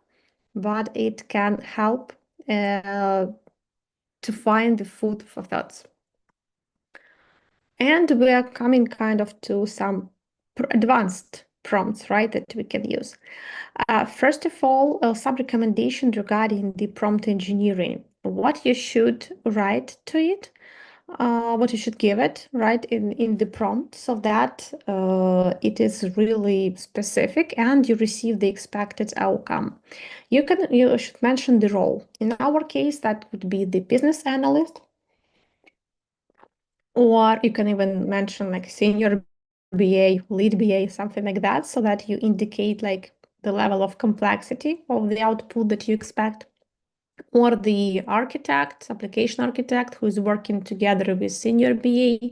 but it can help to find the food for thoughts. And we are coming kind of to some advanced prompts, right, that we can use. First of all, some recommendations regarding the prompt engineering. What you should write to it, what you should give it, right, in the prompt, so that it is really specific and you receive the expected outcome. You should mention the role. In our case, that would be the business analyst, or you can even mention like senior BA, lead BA, something like that, so that you indicate like the level of complexity of the output that you expect, or the architect, application architect, who is working together with senior BA,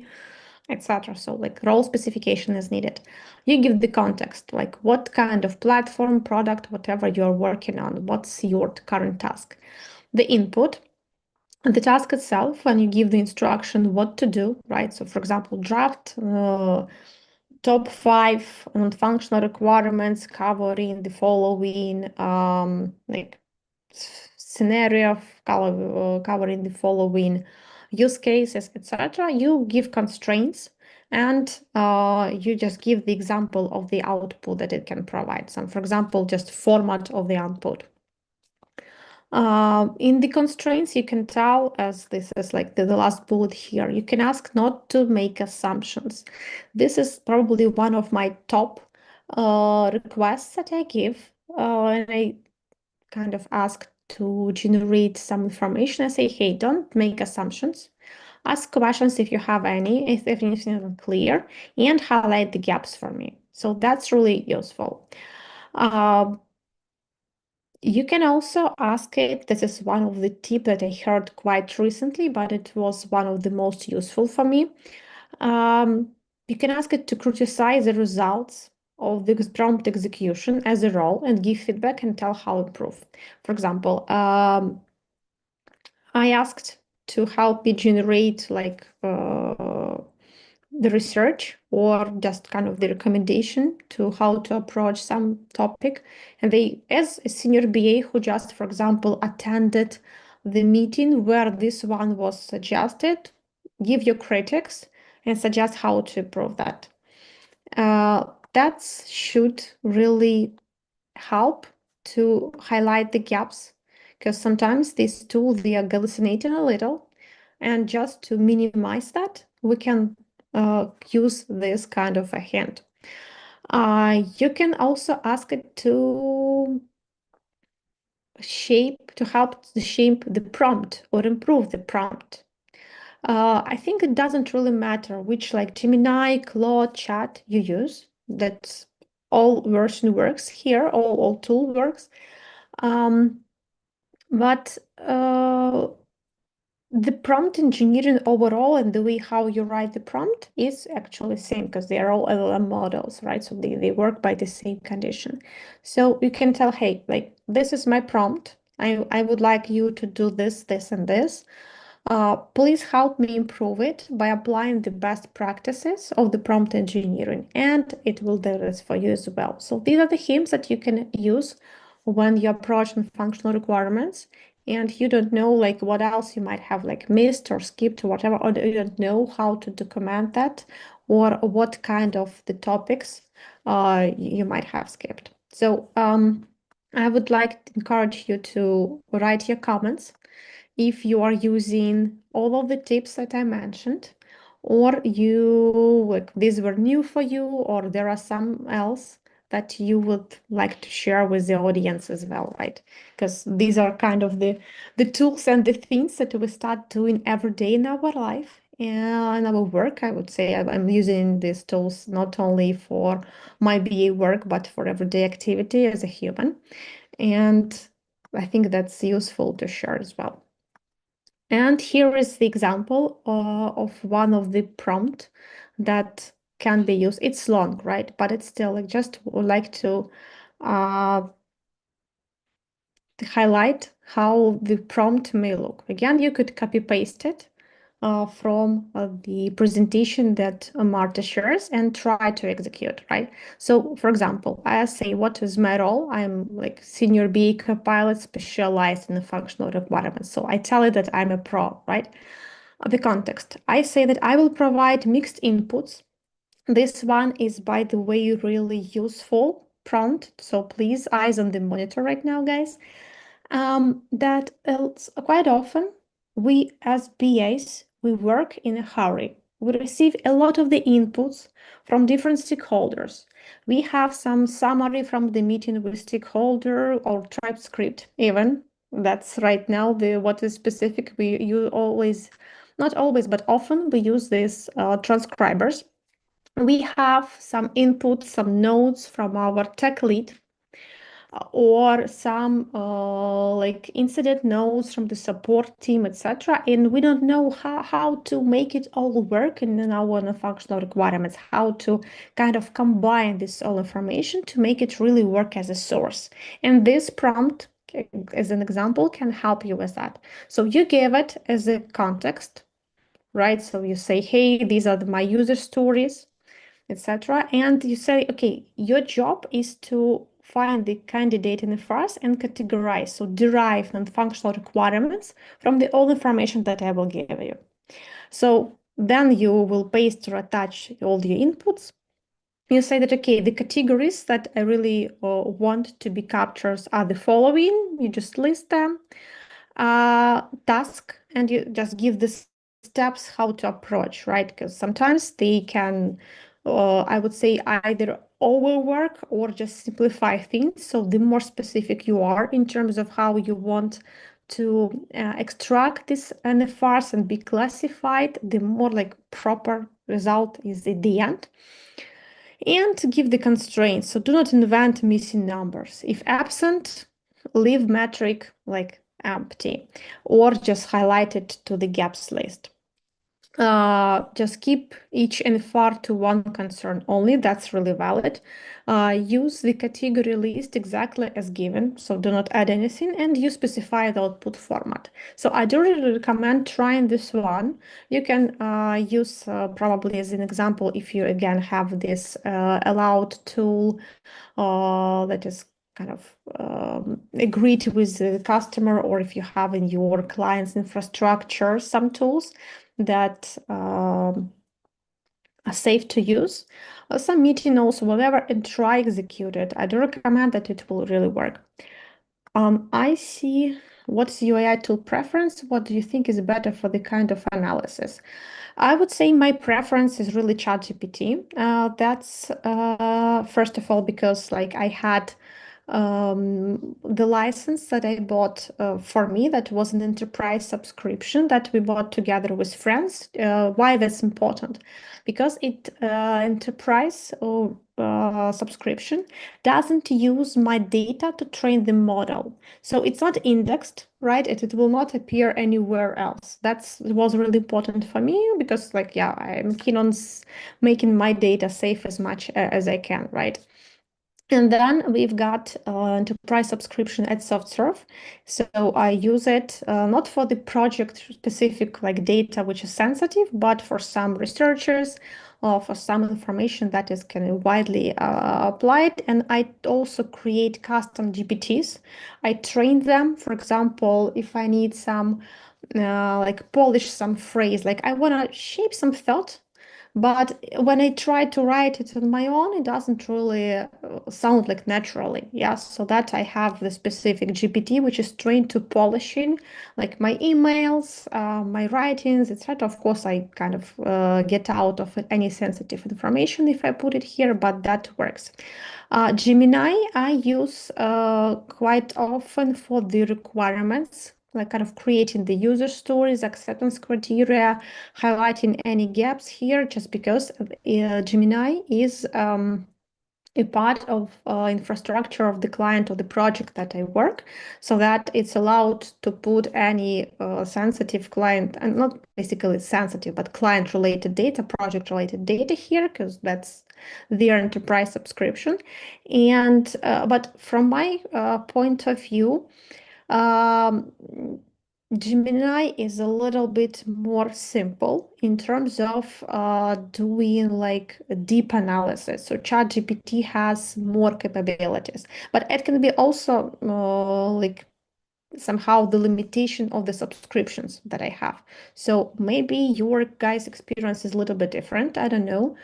etc. So like role specification is needed. You give the context, like what kind of platform, product, whatever you're working on, what's your current task. The input, the task itself, when you give the instruction what to do, right? So for example, draft top 5 functional requirements covering the following like scenario, covering the following use cases, etc. You give constraints and you just give the example of the output that it can provide. So for example, just format of the output. In the constraints, you can tell, as this is like the last bullet here, you can ask not to make assumptions. This is probably one of my top requests that I give. And I kind of ask to generate some information. I say, hey, don't make assumptions. Ask questions if you have any, if anything isn't clear, and highlight the gaps for me. So that's really useful. Uh, you can also ask it. This is one of the tips that I heard quite recently, but it was one of the most useful for me. Um, you can ask it to criticize the results of the prompt execution as a role and give feedback and tell how to improve. For example, I asked to help me generate like the research or just kind of the recommendation to how to approach some topic. And they, as a senior BA who just, for example, attended the meeting where this one was suggested, give your critics and suggest how to improve that. That should really help to highlight the gaps because sometimes these tools they are hallucinating a little, and just to minimize that, we can use this kind of a hint. You can also ask it to help shape the prompt or improve the prompt. I think it doesn't really matter which like Gemini, Claude, Chat you use. That's all version works here, all tool works. Um, but the prompt engineering overall and the way how you write the prompt is actually the same because they are all LLM models, right? So they work by the same condition. So you can tell, hey, like this is my prompt. I would like you to do this, this, and this. Please help me improve it by applying the best practices of the prompt engineering, and it will do this for you as well. So these are the hints that you can use when you approach functional requirements and you don't know like what else you might have like missed or skipped or whatever, or you don't know how to document that or what kind of the topics you might have skipped. So I would like to encourage you to write your comments if you are using all of the tips that I mentioned, or you like these were new for you, or there are some else that you would like to share with the audience as well, right? Because these are kind of the tools and the things that we start doing every day in our life and our work. I would say I'm using these tools not only for my BA work, but for everyday activity as a human. And I think that's useful to share as well. And here is the example of one of the prompt that can be used. It's long, right? But it's still like just would like to uh, highlight how the prompt may look. Again, you could copy paste it from the presentation that Marta shares and try to execute, right? So for example, I say, what is my role? I'm like senior BA co-pilot specialized in the functional requirements. So I tell it that I'm a pro, right? The context. I say that I will provide mixed inputs. This one is, by the way, really useful prompt. So please, eyes on the monitor right now, guys. That quite often we as BAs, we work in a hurry. We receive a lot of the inputs from different stakeholders. We have some summary from the meeting with stakeholder or tribe script even. That's right now the what is specific. You always, not always, but often we use these transcribers. We have some input, some notes from our tech lead or some like incident notes from the support team, etc. And we don't know how to make it all work in our functional requirements, how to kind of combine this all information to make it really work as a source. And this prompt, as an example, can help you with that. So you give it as a context, right? So you say, hey, these are my user stories, etc. And you say, okay, your job is to find the candidate in the first and categorize, so derive non-functional requirements from the all information that I will give you. So then you will paste or attach all your inputs. You say that, okay, the categories that I really want to be captured are the following. You just list them. Task, and you just give the steps how to approach, right? Because sometimes they can, I would say, either overwork or just simplify things. So the more specific you are in terms of how you want to extract these NFRs and be classified, the more like proper result is at the end. And give the constraints. So do not invent missing numbers. If absent, leave metric like empty or just highlight it to the gaps list. Just keep each NFR to one concern only. That's really valid. Use the category list exactly as given, so do not add anything, and you specify the output format. So I do really recommend trying this one. You can use probably as an example if you again have this allowed tool that is kind of agreed with the customer, or if you have in your client's infrastructure some tools that are safe to use, some meeting notes, whatever, and try execute it. I do recommend that it will really work. I see. What's your AI tool preference? What do you think is better for the kind of analysis? I would say my preference is really ChatGPT. That's first of all because like I had the license that I bought for me, that was an enterprise subscription that we bought together with friends. Why that's important? Because it enterprise or subscription doesn't use my data to train the model. So it's not indexed, right? It will not appear anywhere else. It was really important for me because like, yeah, I'm keen on making my data safe as much as I can, right? And then we've got enterprise subscription at SoftServe. So I use it not for the project specific like data, which is sensitive, but for some researchers or for some information that is kind of widely applied. And I also create custom GPTs. I train them, for example, if I need some like polish some phrase, like I want to shape some thought. But when I try to write it on my own, it doesn't really sound like naturally. Yeah, so that I have the specific GPT, which is trained to polishing like my emails, my writings, etc. Of course, I kind of get out of it any sensitive information if I put it here, but that works. Gemini, I use quite often for the requirements, like kind of creating the user stories, acceptance criteria, highlighting any gaps here, just because Gemini is a part of infrastructure of the client or the project that I work, so that it's allowed to put any sensitive client, and not basically sensitive, but client-related data, project-related data here, because that's their enterprise subscription. And but from my point of view, um, Gemini is a little bit more simple in terms of doing like a deep analysis. So ChatGPT has more capabilities, but it can be also like somehow the limitation of the subscriptions that I have. So maybe your guys' experience is a little bit different. I don't know.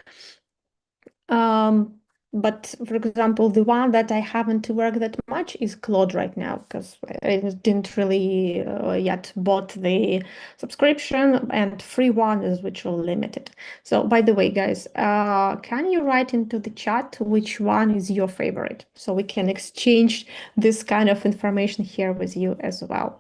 But for example, the one that I haven't worked that much is Claude right now, because I didn't really yet bought the subscription, and free one is which will limited. So by the way, guys, can you write into the chat which one is your favorite, so we can exchange this kind of information here with you as well.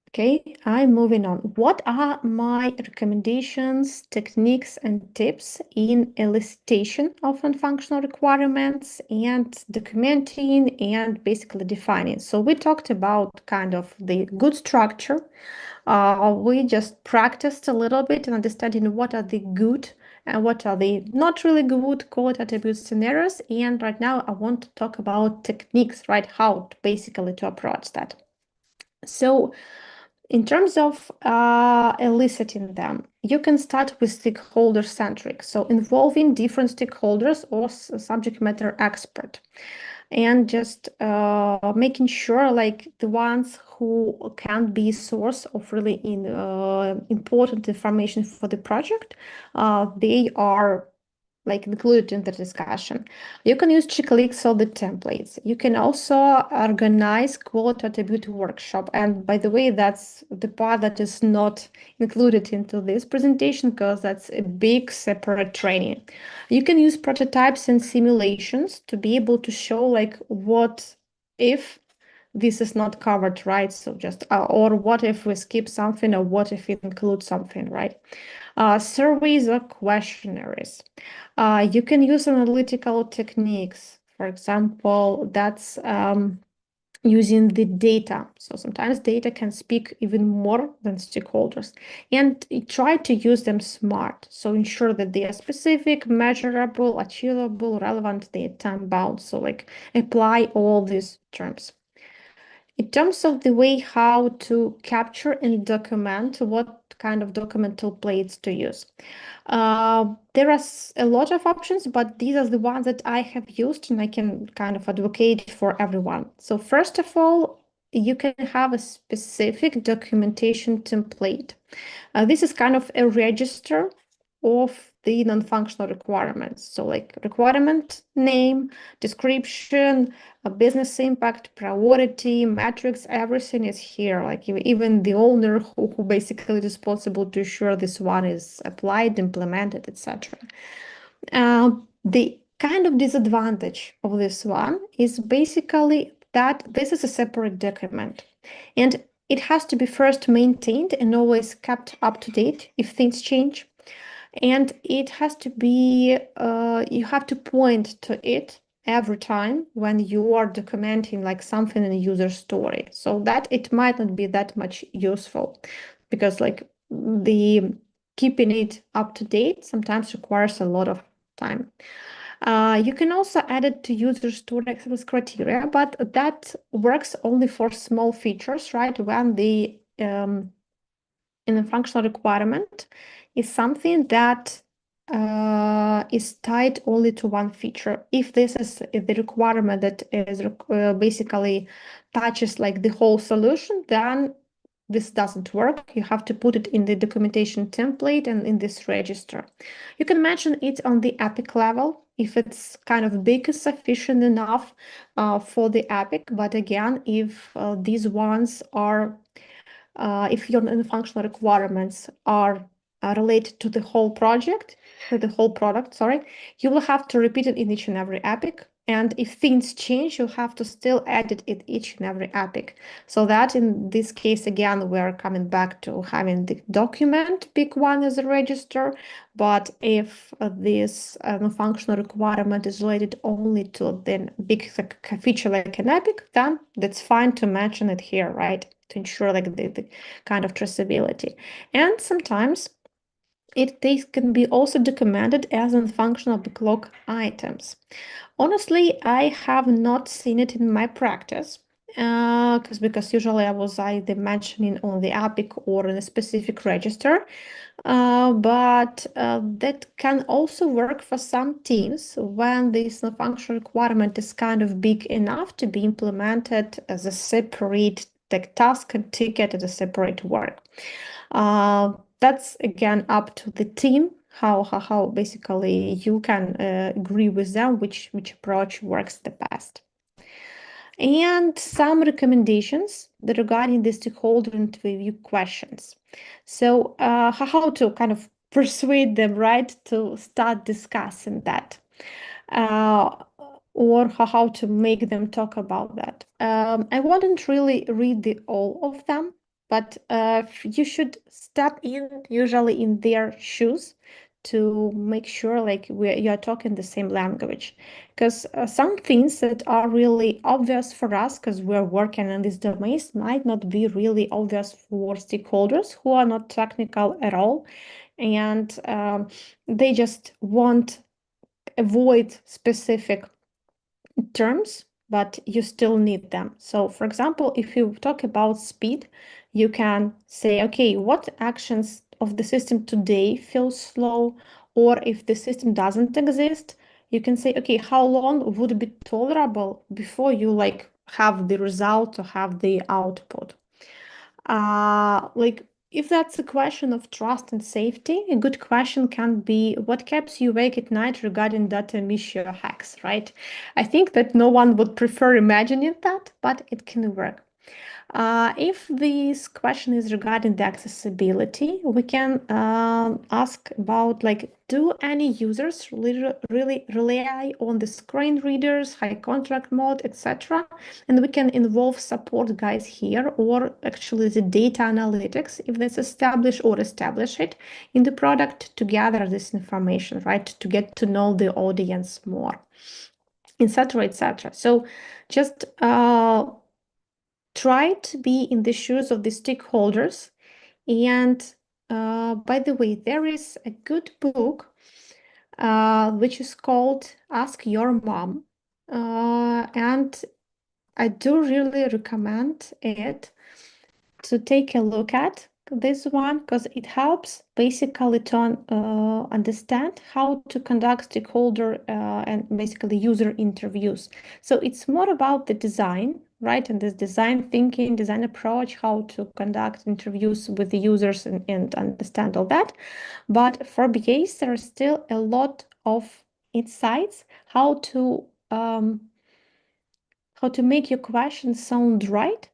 Okay, I'm moving on. What are my recommendations, techniques, and tips in elicitation of non-functional requirements and documenting and basically defining? So we talked about kind of the good structure. We just practiced a little bit in understanding what are the good and what are the not really good code attribute scenarios. And right now I want to talk about techniques, right? How to basically to approach that. So in terms of eliciting them, you can start with stakeholder centric, so involving different stakeholders or subject matter expert, and just making sure like the ones who can be source of really important information for the project, they are like included in the discussion. You can use checklists or the templates. You can also organize quality attribute workshop. And by the way, that's the part that is not included into this presentation because that's a big separate training. You can use prototypes and simulations to be able to show like what if this is not covered, right? So just, or what if we skip something, or what if we include something, right? Surveys or questionnaires. You can use analytical techniques. For example, that's using the data. So sometimes data can speak even more than stakeholders. And try to use them smart. So ensure that they are specific, measurable, achievable, relevant, they are time bound. So like apply all these terms. In terms of the way how to capture and document, what kind of document templates to use. There are a lot of options, but these are the ones that I have used and I can kind of advocate for everyone. So first of all, you can have a specific documentation template. This is kind of a register of the non-functional requirements. So like requirement name, description, a business impact, priority, metrics, everything is here. Like even the owner who basically is responsible to ensure this one is applied, implemented, etc. The kind of disadvantage of this one is basically that this is a separate document and it has to be first maintained and always kept up to date if things change. And it has to be, you have to point to it every time when you are documenting like something in a user story. So that it might not be that much useful because like the keeping it up to date sometimes requires a lot of time. You can also add it to user story access criteria, but that works only for small features, right? When the in a functional requirement is something that is tied only to one feature. If this is the requirement that is basically touches like the whole solution, then this doesn't work. You have to put it in the documentation template and in this register. You can mention it on the epic level if it's kind of big, sufficient enough for the epic. But again, if these ones are if your functional requirements are related to the whole project, to the whole product, sorry, you will have to repeat it in each and every epic. And if things change, you'll have to still add it in each and every epic. So that in this case, again, we're coming back to having the document big one as a register. But if this functional requirement is related only to the big feature like an epic, then that's fine to mention it here, right? To ensure like the kind of traceability. And sometimes they can be also documented as non-functional backlog items. Honestly, I have not seen it in my practice because usually I was either mentioning on the epic or in a specific register. But that can also work for some teams when this functional requirement is kind of big enough to be implemented as a separate task and ticket as a separate work. That's again up to the team how basically you can agree with them which approach works the best. And some recommendations regarding the stakeholder interview questions. So how to kind of persuade them, right, to start discussing that. Uh, or how to make them talk about that. I wouldn't really read all of them, but you should step in usually in their shoes to make sure like you are talking the same language. Because some things that are really obvious for us because we're working in these domains might not be really obvious for stakeholders who are not technical at all. And they just want avoid specific terms, but you still need them. So for example, if you talk about speed, you can say, okay, what actions of the system today feel slow? Or if the system doesn't exist, you can say, okay, how long would be tolerable before you like have the result or have the output? Like if that's a question of trust and safety, a good question can be what keeps you awake at night regarding data issue hacks, right? I think that no one would prefer imagining that, but it can work. If this question is regarding the accessibility, we can ask about like, do any users really rely on the screen readers, high contract mode, etc. And we can involve support guys here, or actually the data analytics, if that's established or establish it in the product to gather this information, right? To get to know the audience more, etc., etc. So just try to be in the shoes of the stakeholders. And by the way, there is a good book which is called Ask Your Mom. And I do really recommend it to take a look at this one because it helps basically to understand how to conduct stakeholder and basically user interviews. So it's more about the design, right? And this design thinking, design approach, how to conduct interviews with the users and understand all that. But for BAs, there are still a lot of insights how to make your questions sound right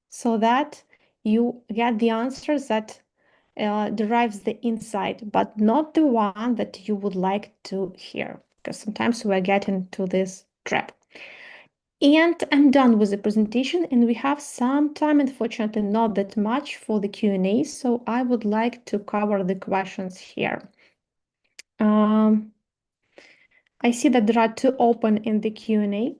so that you get the answers that derives the insight, but not the one that you would like to hear, because sometimes we get into this trap. And I'm done with the presentation, and we have some time, unfortunately, not that much for the Q&A, so I would like to cover the questions here. I see that there are two open in the Q&A.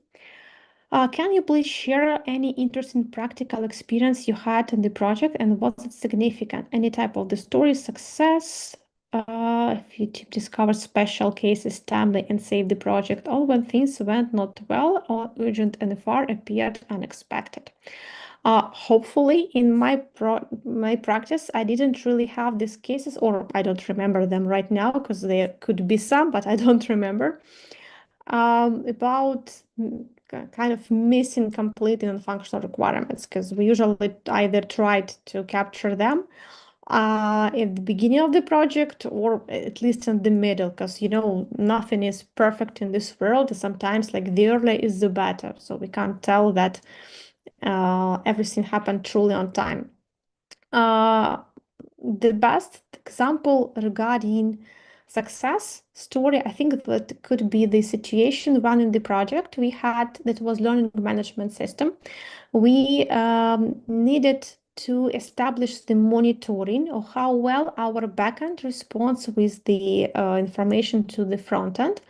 Can you please share any interesting practical experience you had in the project and was it significant? Any type of the story success? If you discover special cases timely and save the project, or when things went not well or urgent and far appeared unexpected. Hopefully, in my practice, I didn't really have these cases, or I don't remember them right now because there could be some, but I don't remember about kind of missing complete non-functional requirements, because we usually either tried to capture them at the beginning of the project or at least in the middle, because nothing is perfect in this world. Sometimes like the earlier is the better, so we can't tell that everything happened truly on time. The best example regarding success story, I think that could be the situation one in the project we had that was learning management system. We needed to establish the monitoring of how well our backend responds with the information to the front end.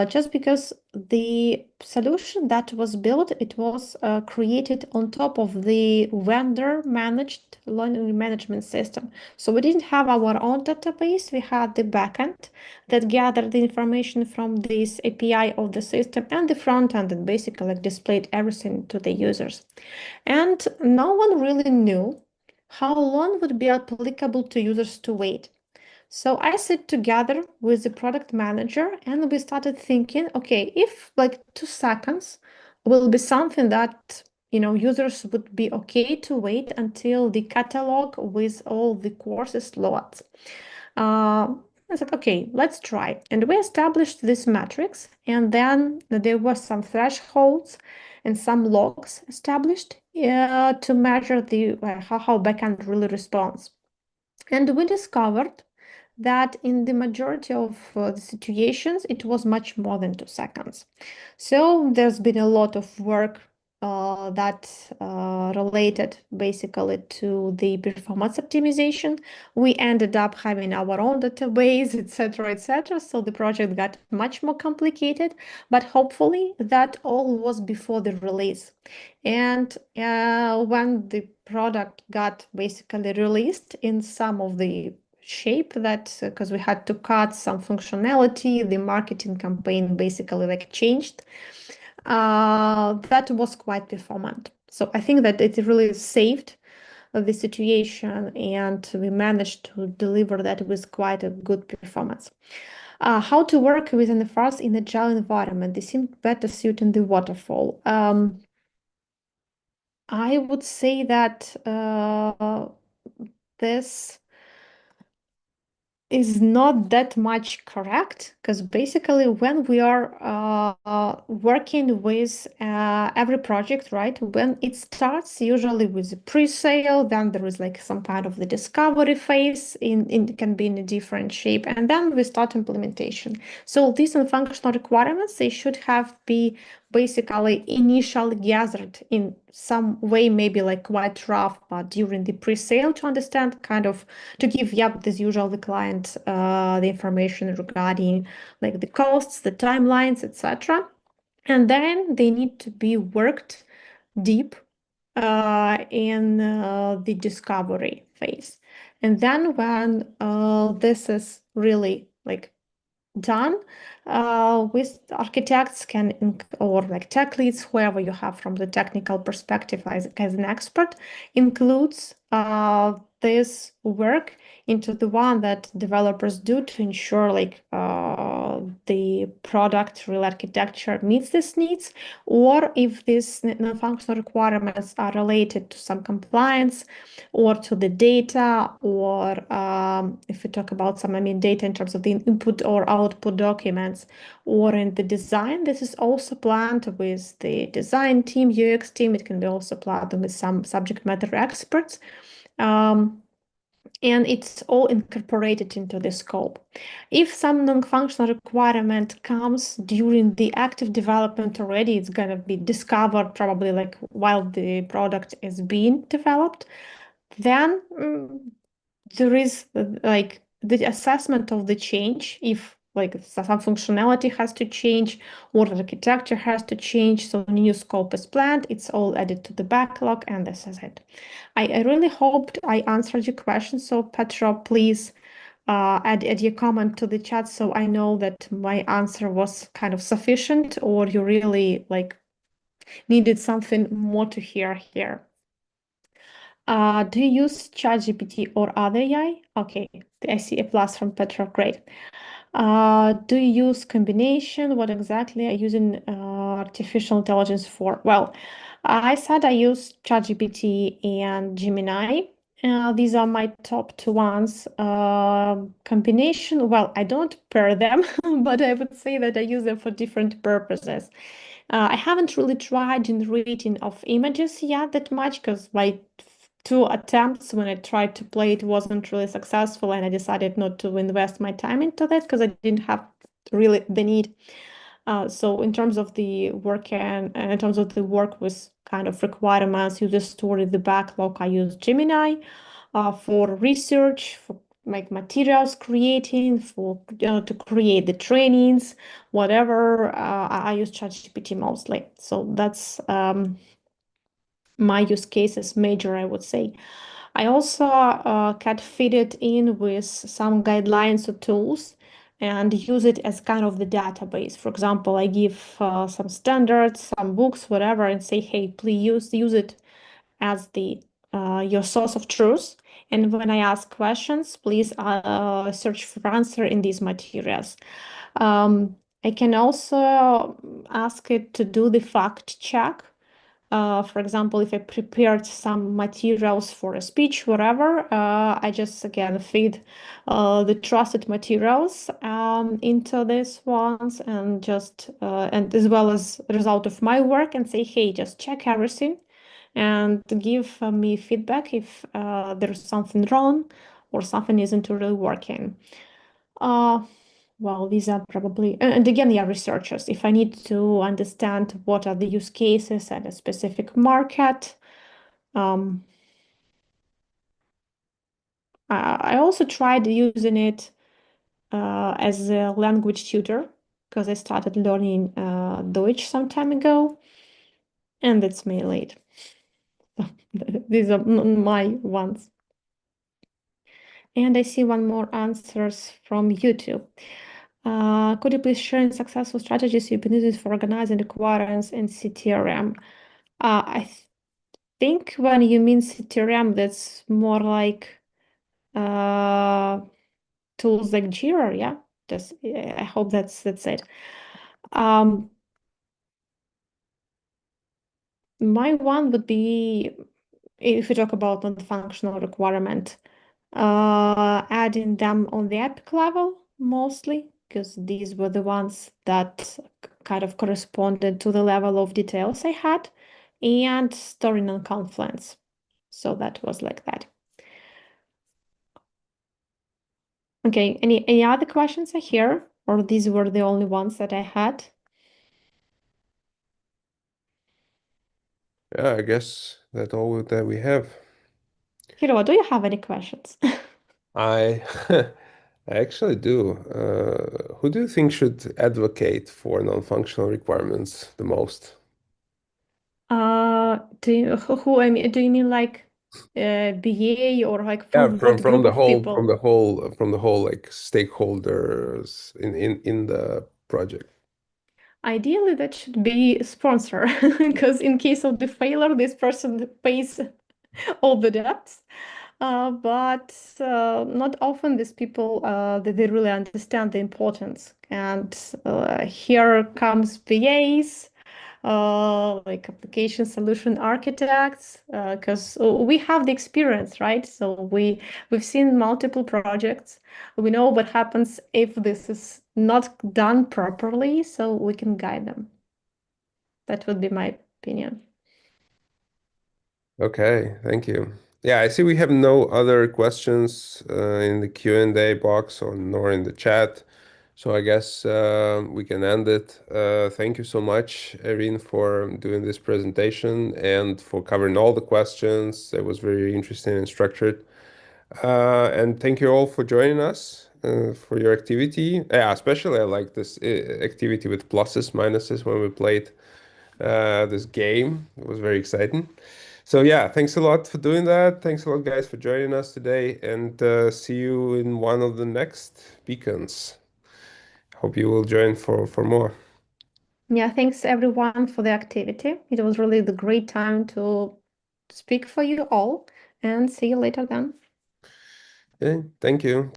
Just because the solution that was built, it was created on top of the vendor managed learning management system. So we didn't have our own database. We had the backend that gathered the information from this API of the system and the front end and basically like displayed everything to the users. And no one really knew how long would be applicable to users to wait. So I sit together with the product manager and we started thinking, okay, if like 2 seconds will be something that, users would be okay to wait until the catalog with all the courses loads. I said, okay, let's try. And we established this matrix, and then there were some thresholds and some logs established to measure the how backend really responds. And we discovered that in the majority of the situations, it was much more than 2 seconds. So there's been a lot of work that related basically to the performance optimization. We ended up having our own database, etc., etc. So the project got much more complicated, but hopefully that all was before the release. And when the product got basically released in some of the shape that because we had to cut some functionality, the marketing campaign basically like changed, that was quite performant. So I think that it really saved the situation and we managed to deliver that with quite a good performance. How to work with NFRs in agile environment? They seem better suited in the waterfall. I would say that this is not that much correct because basically when we are working with every project, right? When it starts usually with a pre-sale, then there is like some kind of the discovery phase in it can be in a different shape, and then we start implementation. So these functional requirements, they should have be basically initially gathered in some way, maybe like quite rough, but during the pre-sale to understand kind of to give, yep, as usual, the client the information regarding like the costs, the timelines, etc. And then they need to be worked deep in the discovery phase. And then when this is really like done, with architects or like tech leads, whoever you have from the technical perspective as an expert, includes this work into the one that developers do to ensure like the product real architecture meets these needs, or if these non-functional requirements are related to some compliance or to the data, or if we talk about some, I mean, data in terms of the input or output documents, or in the design, this is also planned with the design team, UX team. It can be also planned with some subject matter experts. And it's all incorporated into the scope. If some non-functional requirement comes during the active development already, it's going to be discovered probably like while the product is being developed, then there is like the assessment of the change, if like some functionality has to change or the architecture has to change, so a new scope is planned, it's all added to the backlog, and this is it. I really hoped I answered your question. So Petra, please add your comment to the chat so I know that my answer was kind of sufficient, or you really like needed something more to hear here. Do you use ChatGPT or other AI? Okay, I see a plus from Petra. Great. Do you use combination? What exactly are you using artificial intelligence for? Well, I said I use ChatGPT and Gemini. These are my top two ones. Combination, well, I don't pair them, but I would say that I use them for different purposes. I haven't really tried generating of images yet that much because my two attempts when I tried to play it wasn't really successful, and I decided not to invest my time into that because I didn't have really the need. So in terms of the work and in terms of the work with kind of requirements, user story, the backlog, I use Gemini. For research, for like materials creating, for to create the trainings, whatever, I use ChatGPT mostly. So that's my use case is major, I would say. I also can fit it in with some guidelines or tools and use it as kind of the database. For example, I give some standards, some books, whatever, and say, hey, please use it as the your source of truth. And when I ask questions, please search for answer in these materials. I can also ask it to do the fact check. For example, if I prepared some materials for a speech, whatever, I just again feed the trusted materials into these ones, and just and as well as a result of my work, and say, hey, just check everything and give me feedback if there's something wrong or something isn't really working. Well, these are probably, and again, yeah, researchers. If I need to understand what are the use cases at a specific market, um, I also tried using it as a language tutor because I started learning Deutsch some time ago, and it's me late. These are my ones. And I see one more answers from YouTube. Could you please share any successful strategies you've been using for organizing requirements in CTRM? I think when you mean CTRM, that's more like uh, tools like Jira, yeah? Just I hope that's it. My one would be if we talk about non-functional requirement, adding them on the epic level mostly, because these were the ones that kind of corresponded to the level of details I had, and storing on Confluence. So that was like that. Okay, any other questions I hear, or these were the only ones that I had? Yeah, I guess that's all that we have. Hiro, do you have any questions? I I actually do. Who do you think should advocate for non-functional requirements the most? I mean, do you mean like BA or like Yeah, from what from group the of whole people? from the whole like stakeholders in the project. Ideally, that should be a sponsor, because in case of the failure, this person pays all the debts. But not often these people they really understand the importance. And here comes VAs, like application solution architects, because we have the experience, right? So we've seen multiple projects. We know what happens if this is not done properly, so we can guide them. That would be my opinion. Okay, thank you. Yeah, I see we have no other questions in the Q&A box or nor in the chat. So I guess we can end it. Thank you so much, Erin, for doing this presentation and for covering all the questions. It was very interesting and structured. And thank you all for joining us for your activity. Yeah, especially I like this activity with pluses, minuses when we played this game. It was very exciting. So yeah, thanks a lot for doing that. Thanks a lot, guys, for joining us today, and see you in one of the next beacons. Hope you will join for more. Yeah, thanks everyone for the activity. It was really the great time to speak for you all, and see you later then. Okay, thank you.